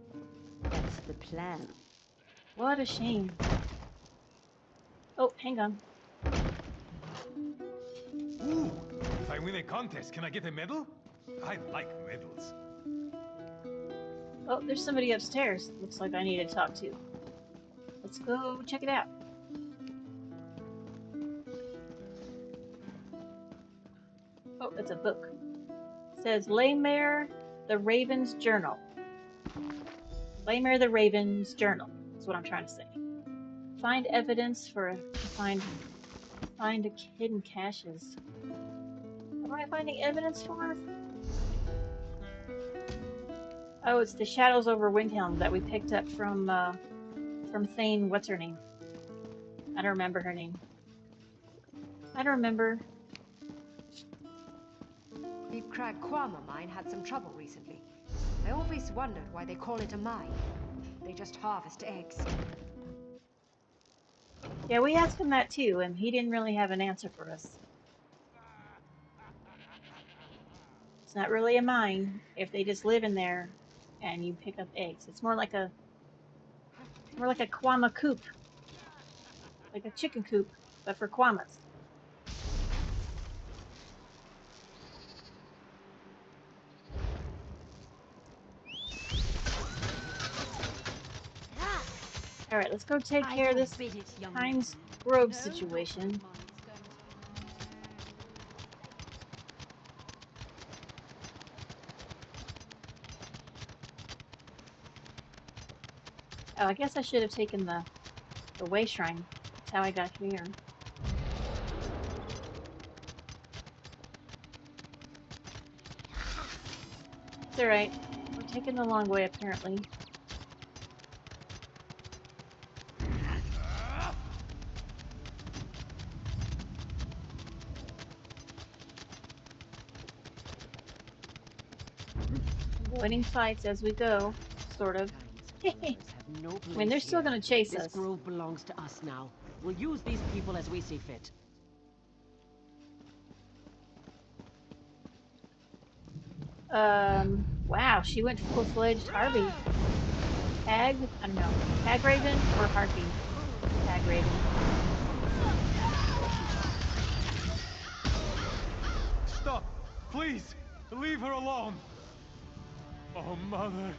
That's the plan. What a shame. Oh, hang on. Ooh, if I win a contest, can I get a medal? I like medals. Oh, there's somebody upstairs. Looks like I need to talk to. Let's go check it out. Oh, it's a book. It says Laymare the Raven's Journal. Laymare the Raven's Journal is what I'm trying to say. Find evidence for find hidden caches. What am I finding evidence for? Oh, it's the shadows over Windhelm that we picked up from Thane. What's her name? I don't remember her name. I don't remember. The Cragquama mine had some trouble recently. I always wondered why they call it a mine. They just harvest eggs. Yeah, we asked him that too, and he didn't really have an answer for us. It's not really a mine if they just live in there and you pick up eggs. It's more like a Quama coop. Like a chicken coop, but for Quamas. Alright, let's go take care of this Kain's Grove situation. Oh, I guess I should have taken the way shrine. That's how I got here. It's alright. We're taking the long way, apparently. Winning fights as we go, sort of. I mean, they're still gonna chase us. This grove belongs to us now. We'll use these people as we see fit. Wow, she went full-fledged Harvey. Hag? I don't know. Hag Raven or Harpy? Hag Raven. Stop! Please! Leave her alone! Oh, Mother!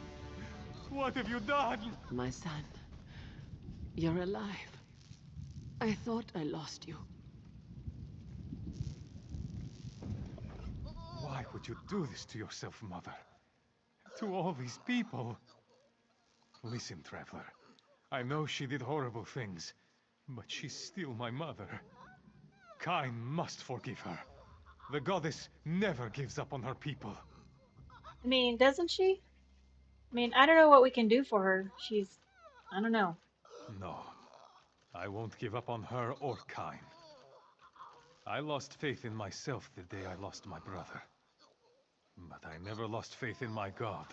What have you done? My son, you're alive. I thought I lost you. Why would you do this to yourself, Mother? To all these people? Listen, Traveler. I know she did horrible things, but she's still my mother. Kain must forgive her. The goddess never gives up on her people. I mean, doesn't she? I mean, I don't know what we can do for her. I don't know. No, I won't give up on her or Kain. I lost faith in myself the day I lost my brother. But I never lost faith in my god.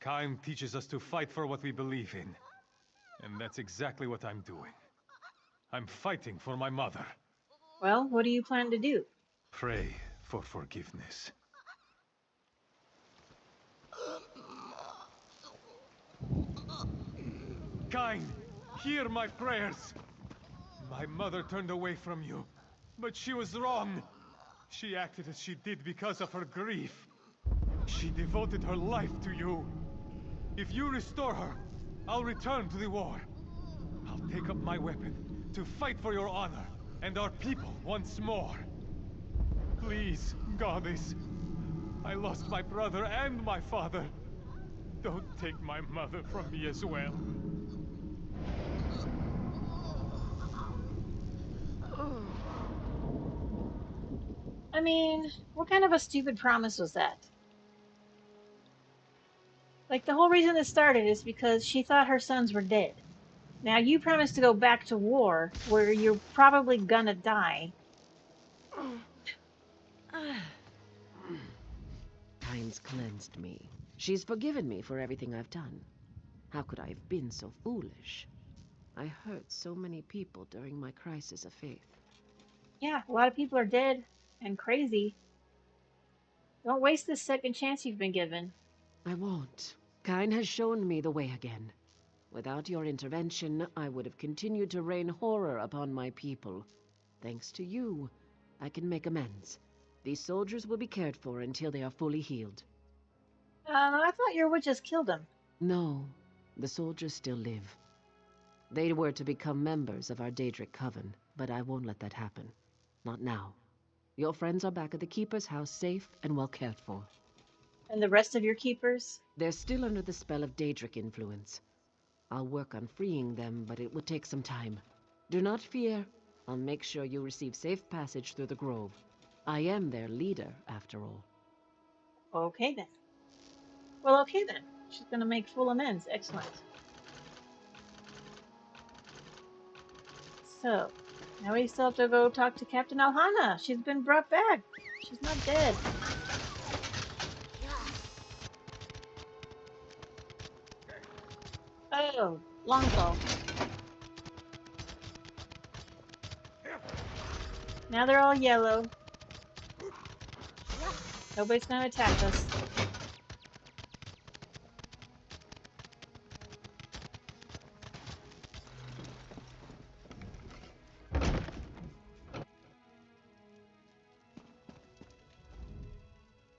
Kain teaches us to fight for what we believe in. And that's exactly what I'm doing. I'm fighting for my mother. Well, what do you plan to do? Pray for forgiveness. Kain, hear my prayers. My mother turned away from you, but she was wrong. She acted as she did because of her grief. She devoted her life to you. If you restore her, I'll return to the war. I'll take up my weapon to fight for your honor and our people once more. Please, goddess. I lost my brother and my father. Don't take my mother from me as well. I mean, what kind of a stupid promise was that? Like, the whole reason this started is because she thought her sons were dead. Now, you promised to go back to war, where you're probably gonna die. Time's cleansed me. She's forgiven me for everything I've done. How could I have been so foolish? I hurt so many people during my crisis of faith. Yeah, a lot of people are dead and crazy. Don't waste this second chance you've been given. I won't. Kain has shown me the way again. Without your intervention, I would have continued to rain horror upon my people. Thanks to you, I can make amends. These soldiers will be cared for until they are fully healed. I thought your witches killed them. No, the soldiers still live. They were to become members of our Daedric Coven, but I won't let that happen. Not now. Your friends are back at the Keeper's house, safe and well cared for. And the rest of your keepers? They're still under the spell of Daedric influence. I'll work on freeing them, but it will take some time. Do not fear. I'll make sure you receive safe passage through the grove. I am their leader, after all. Okay then. Well, okay then. She's gonna make full amends. Excellent. So, now we still have to go talk to Captain Alhana. She's been brought back. She's not dead. Oh, longbow. Now they're all yellow. Nobody's gonna attack us.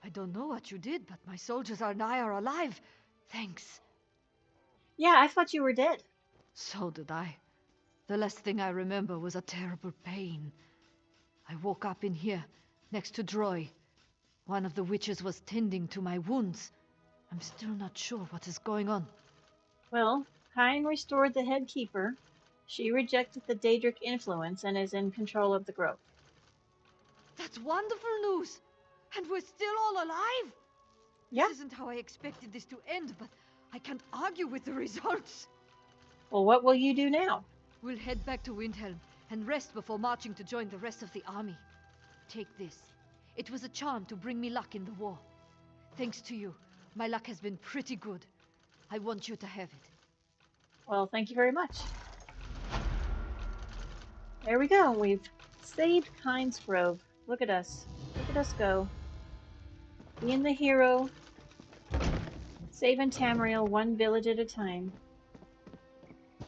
I don't know what you did, but my soldiers are alive. Thanks. Yeah, I thought you were dead. So did I. The last thing I remember was a terrible pain. I woke up in here, next to Droy. One of the witches was tending to my wounds. I'm still not sure what is going on. Well, Kain restored the head keeper. She rejected the Daedric influence and is in control of the grove. That's wonderful news! And we're still all alive? Yeah. This isn't how I expected this to end, but I can't argue with the results. Well, what will you do now? We'll head back to Windhelm and rest before marching to join the rest of the army. Take this. It was a charm to bring me luck in the war. Thanks to you, my luck has been pretty good. I want you to have it. Well, thank you very much. There we go. We've saved Kain's Grove. Look at us. Look at us go. Being the hero. Saving Tamriel one village at a time.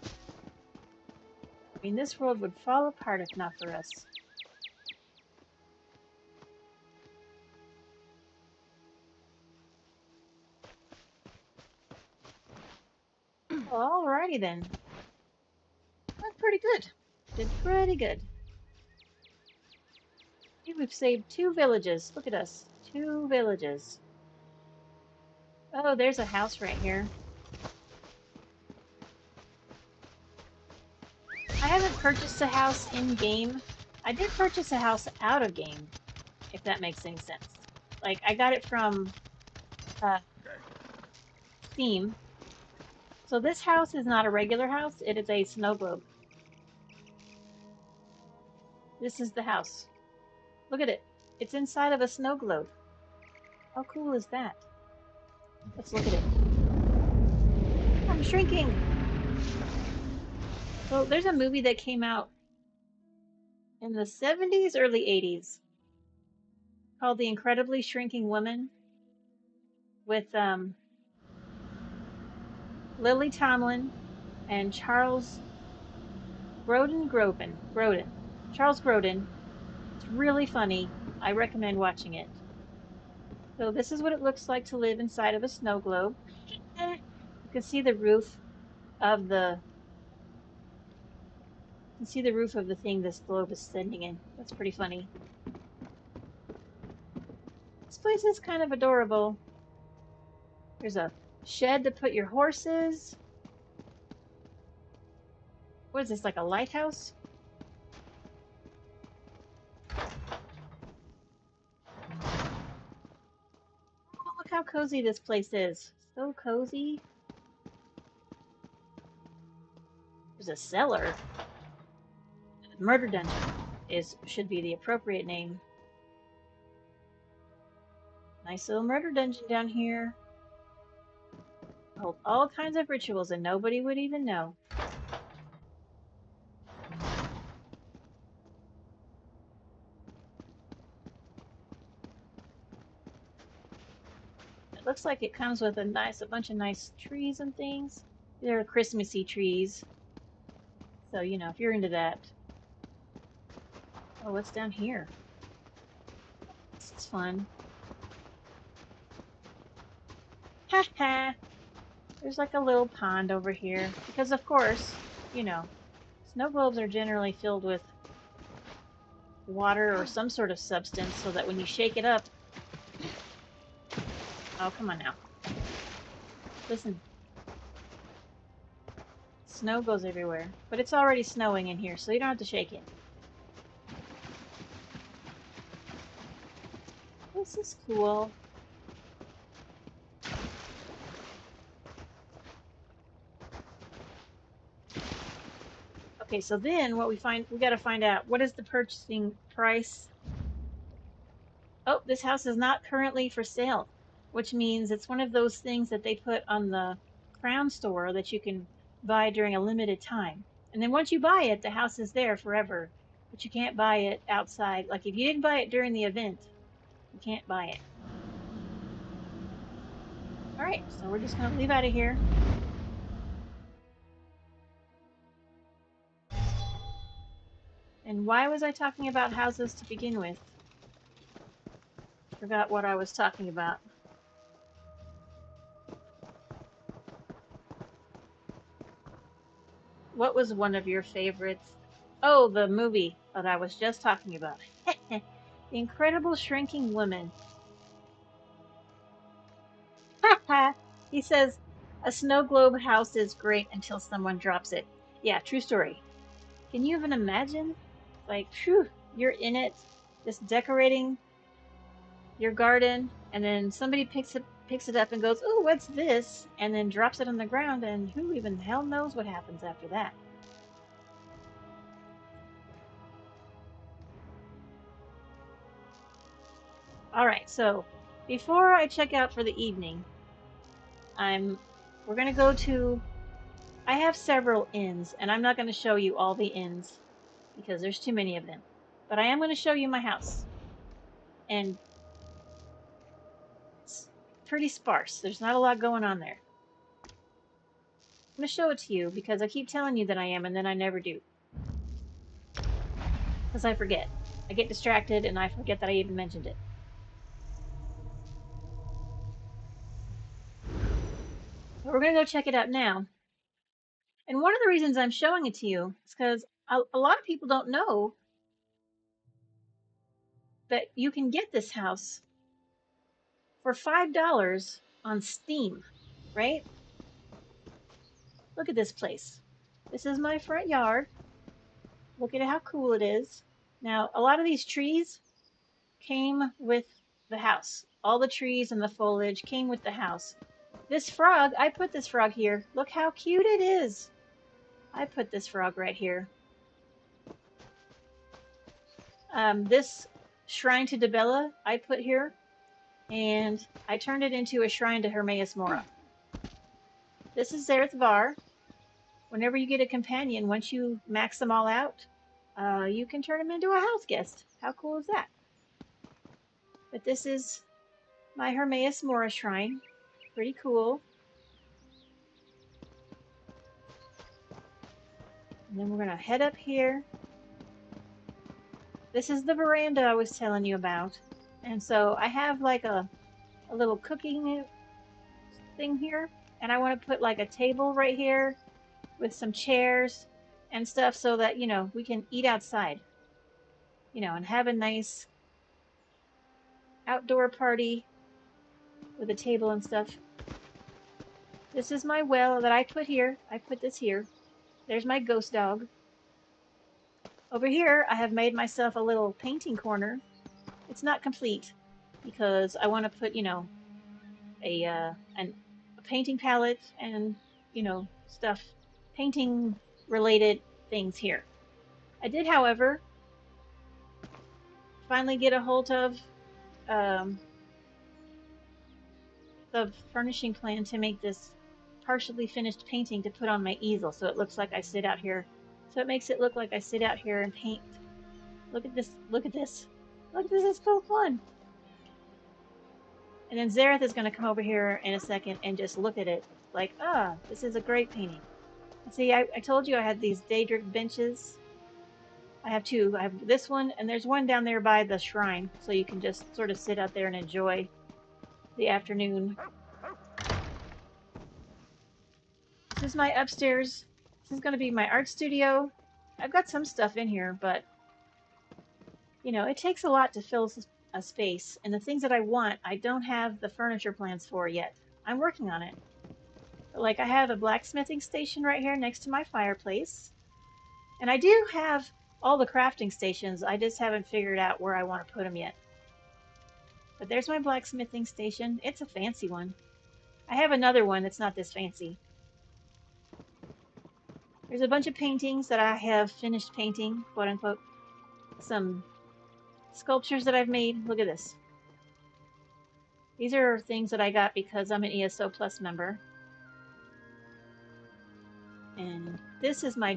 I mean, this world would fall apart if not for us. Well, alrighty then. That's pretty good. Did pretty good. Okay, we've saved 2 villages. Look at us. 2 villages. Oh, there's a house right here. I haven't purchased a house in-game. I did purchase a house out of game, if that makes any sense. Like, I got it from Steam. So this house is not a regular house, it is a snow globe. This is the house. Look at it. It's inside of a snow globe. How cool is that? Let's look at it. I'm shrinking. So there's a movie that came out in the 70s, early 80s called The Incredibly Shrinking Woman with Lily Tomlin and Charles Grodin. Charles Grodin. It's really funny. I recommend watching it. So this is what it looks like to live inside of a snow globe. You can see the roof of the thing this globe is standing in. That's pretty funny. This place is kind of adorable. There's a shed to put your horses. What is this, like a lighthouse? Oh, look how cozy this place is. So cozy. There's a cellar. Murder dungeon should be the appropriate name. Nice little murder dungeon down here. Hold all kinds of rituals and nobody would even know. It looks like it comes with a bunch of nice trees and things. They're Christmassy trees. So, you know, if you're into that. Oh, what's down here? This is fun. Ha ha! There's like a little pond over here. Because, of course, you know, snow globes are generally filled with water or some sort of substance so that when you shake it up... Oh, come on now. Listen. Snow goes everywhere. But it's already snowing in here, so you don't have to shake it. This is cool. Okay, so then what we gotta find out, what is the purchasing price? Oh, this house is not currently for sale, which means it's one of those things that they put on the Crown Store that you can buy during a limited time. And then once you buy it, the house is there forever, but you can't buy it outside. Like if you didn't buy it during the event, you can't buy it. All right, so we're just gonna leave out of here. And why was I talking about houses to begin with? Forgot what I was talking about. What was one of your favorites? Oh, the movie that I was just talking about. The Incredible Shrinking Woman. He says, a snow globe house is great until someone drops it. Yeah, true story. Can you even imagine? Like, phew, you're in it, just decorating your garden, and then somebody picks it up and goes, "Oh, what's this?" and then drops it on the ground, and who even the hell knows what happens after that. All right, so before I check out for the evening, we're gonna go to. I have several inns, and I'm not going to show you all the inns because there's too many of them. But I am going to show you my house. And it's pretty sparse. There's not a lot going on there. I'm going to show it to you because I keep telling you that I am, and then I never do. Because I forget. I get distracted, and I forget that I even mentioned it. But we're going to go check it out now. And one of the reasons I'm showing it to you is because a lot of people don't know that you can get this house for $5 on Steam, right? Look at this place. This is my front yard. Look at how cool it is. Now, a lot of these trees came with the house. All the trees and the foliage came with the house. This frog, I put this frog here. Look how cute it is. I put this frog right here. This shrine to Dibella I put here, and I turned it into a shrine to Hermaeus Mora. This is Zareth Var. Whenever you get a companion, once you max them all out, you can turn them into a house guest. How cool is that? But this is my Hermaeus Mora shrine. Pretty cool. And then we're going to head up here. This is the veranda I was telling you about. And so I have like a little cooking thing here. And I want to put like a table right here with some chairs and stuff so that, you know, we can eat outside. You know, and have a nice outdoor party with a table and stuff. This is my well that I put here. I put this here. There's my ghost dog. Over here, I have made myself a little painting corner. It's not complete because I want to put, you know, a painting palette and, you know, stuff, painting related things here. I did, however, finally get a hold of the furnishing plan to make this partially finished painting to put on my easel so it looks like I sit out here. So it makes it look like I sit out here and paint. Look at this. Look at this. Look at this. It's so fun. And then Zareth is going to come over here in a second and just look at it like, ah, this is a great painting. See, I told you I had these Daedric benches. I have two. I have this one, and there's one down there by the shrine, so you can just sort of sit out there and enjoy the afternoon. This is my upstairs. This is going to be my art studio. I've got some stuff in here, but, you know, it takes a lot to fill a space, and the things that I want, I don't have the furniture plans for yet. I'm working on it. But, like, I have a blacksmithing station right here next to my fireplace, and I do have all the crafting stations. I just haven't figured out where I want to put them yet. But there's my blacksmithing station. It's a fancy one. I have another one that's not this fancy. There's a bunch of paintings that I have finished painting, quote unquote. Some sculptures that I've made. Look at this. These are things that I got because I'm an ESO Plus member. And this is my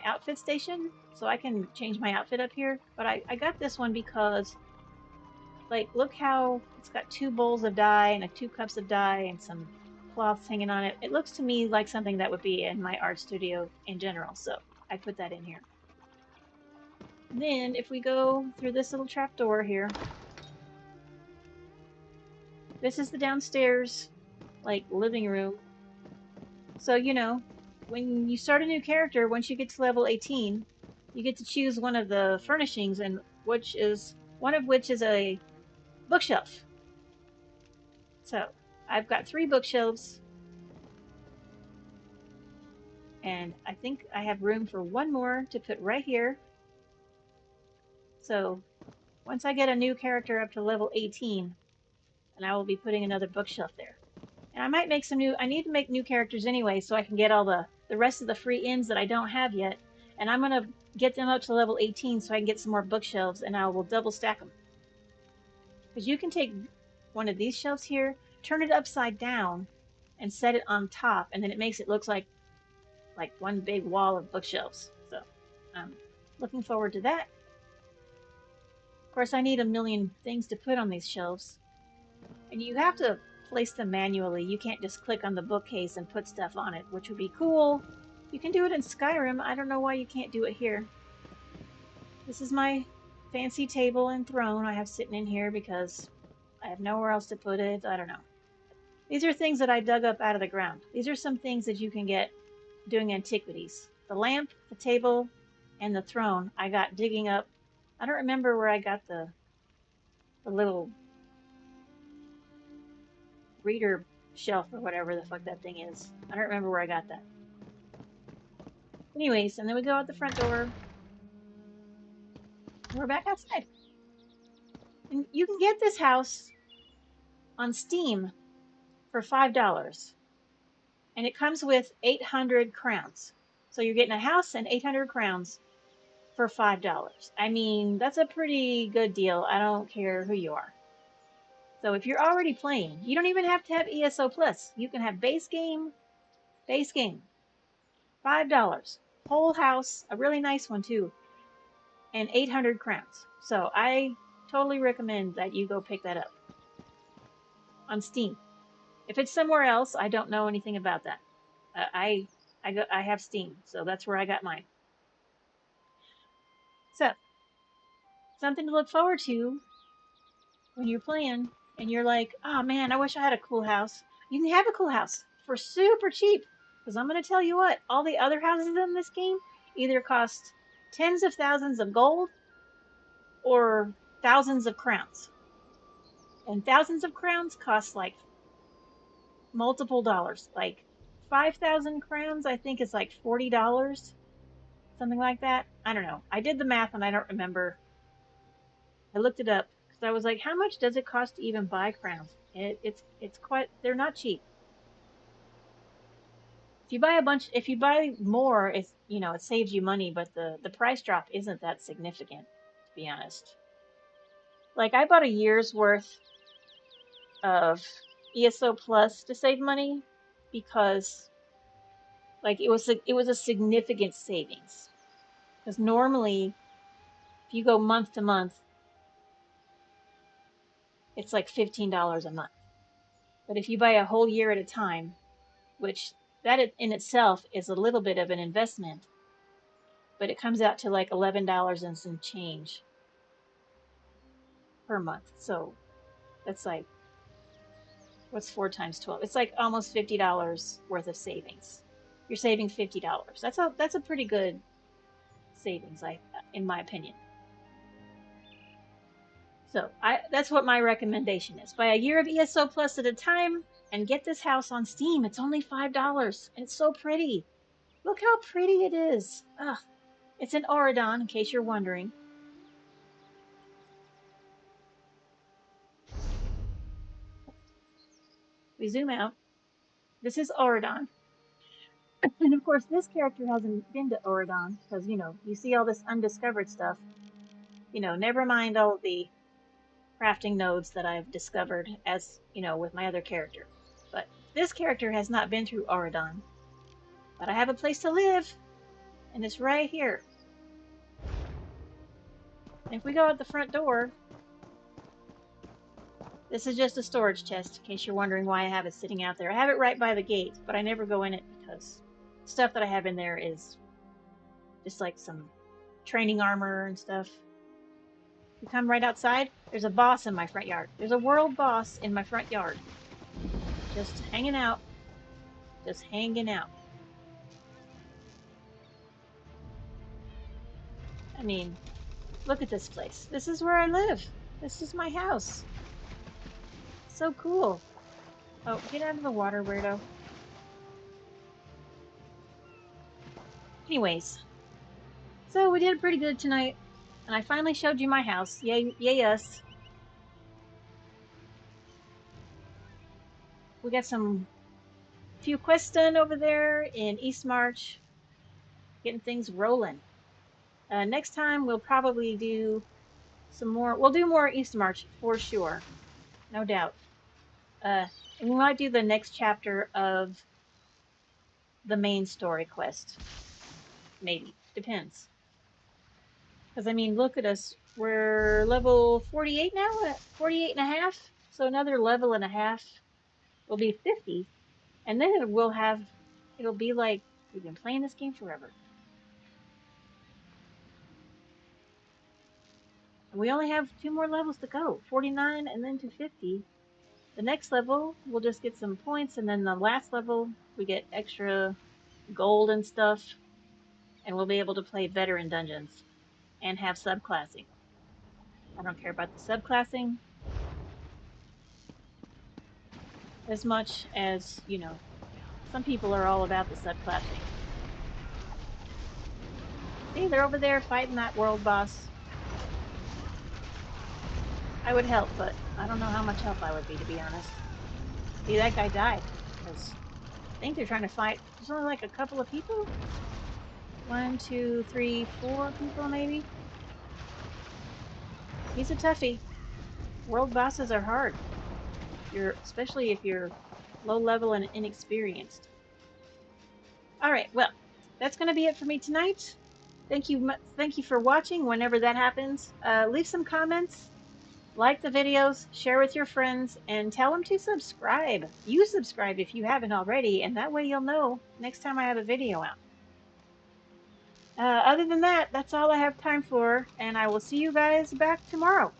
outfit station, so I can change my outfit up here. But I got this one because, like, look how it's got 2 bowls of dye and 2 cups of dye and some cloths hanging on it. It looks to me like something that would be in my art studio in general, so I put that in here. And then if we go through this little trap door here, this is the downstairs, like, living room. So, you know, when you start a new character, once you get to level 18, you get to choose one of the furnishings, and one of which is a bookshelf. So I've got 3 bookshelves, and I think I have room for 1 more to put right here. So once I get a new character up to level 18, and I will be putting another bookshelf there. And I might make some I need to make new characters anyway, so I can get all the rest of the free ends that I don't have yet. And I'm going to get them up to level 18 so I can get some more bookshelves, and I will double stack them. Because you can take one of these shelves here, turn it upside down, and set it on top, and then it makes it look like one big wall of bookshelves. So I'm looking forward to that. Of course, I need a million things to put on these shelves. And you have to place them manually. You can't just click on the bookcase and put stuff on it, which would be cool. You can do it in Skyrim. I don't know why you can't do it here. This is my fancy table and throne I have sitting in here because I have nowhere else to put it. I don't know. These are things that I dug up out of the ground. These are some things that you can get doing antiquities. The lamp, the table, and the throne I got digging up. I don't remember where I got the little reader shelf or whatever the fuck that thing is. I don't remember where I got that. Anyways, and then we go out the front door. We're back outside. And you can get this house on Steam for $5. And it comes with 800 crowns. So you're getting a house and 800 crowns for $5. I mean, that's a pretty good deal. I don't care who you are. So if you're already playing, you don't even have to have ESO Plus. You can have base game, $5. Whole house, a really nice one too, and 800 crowns. So I totally recommend that you go pick that up on Steam. If it's somewhere else, I don't know anything about that. I have Steam, so that's where I got mine. So, something to look forward to when you're playing and you're like, oh man, I wish I had a cool house. You can have a cool house for super cheap. Because I'm going to tell you what, all the other houses in this game either cost tens of thousands of gold or thousands of crowns. And thousands of crowns cost like multiple dollars. Like 5,000 crowns, I think, is like $40. Something like that. I don't know. I did the math and I don't remember. I looked it up because I was like, how much does it cost to even buy crowns? It's quite, they're not cheap. If you buy more, it's, you know, it saves you money, but the price drop isn't that significant, to be honest. Like, I bought a year's worth of ESO Plus to save money because, like, it was a significant savings. Because normally, if you go month to month, it's like $15 a month. But if you buy a whole year at a time, which that in itself is a little bit of an investment, but it comes out to like $11 and some change per month. So that's like, what's 4 times 12? It's like almost $50 worth of savings. You're saving $50. That's a pretty good savings, in my opinion. So that's what my recommendation is. Buy a year of ESO Plus at a time and get this house on Steam. It's only $5 and it's so pretty. Look how pretty it is. Ugh. It's in Auradon, in case you're wondering. We zoom out. This is Auradon. And of course, this character hasn't been to Auradon because, you know, you see all this undiscovered stuff. You know, never mind all of the crafting nodes that I've discovered as, you know, with my other character. But this character has not been through Auradon. But I have a place to live, and it's right here. And if we go out the front door, this is just a storage chest, in case you're wondering why I have it sitting out there. I have it right by the gate, but I never go in it because stuff that I have in there is just like some training armor and stuff. You come right outside, there's a boss in my front yard. There's a world boss in my front yard. Just hanging out. Just hanging out. I mean, look at this place. This is where I live. This is my house. So cool. Oh, get out of the water, weirdo. Anyways. So we did pretty good tonight. And I finally showed you my house. Yay, yay us. We got few quests done over there in Eastmarch. Getting things rolling. Next time we'll probably do some more. We'll do more Eastmarch for sure. No doubt. And we might do the next chapter of the main story quest. Maybe. Depends. Because, I mean, look at us. We're level 48 now? 48 and a half? So another level and a half will be 50. And then it'll be like we've been playing this game forever. And we only have 2 more levels to go. 49 and then to 50. The next level, we'll just get some points. And then the last level, we get extra gold and stuff. And we'll be able to play veteran dungeons. And have subclassing. I don't care about the subclassing as much as, you know, some people are all about the subclassing. See, they're over there fighting that world boss. I would help, but I don't know how much help I would be, to be honest. See, that guy died. Because I think they're trying to fight. There's only like a couple of people. 1, 2, 3, 4 people maybe. He's a toughie. World bosses are hard. Especially if you're low level and inexperienced. All right, well, that's going to be it for me tonight. Thank you for watching. Whenever that happens, leave some comments, like the videos, share with your friends, and tell them to subscribe. You subscribe if you haven't already, and that way you'll know next time I have a video out. Other than that, that's all I have time for, and I will see you guys back tomorrow.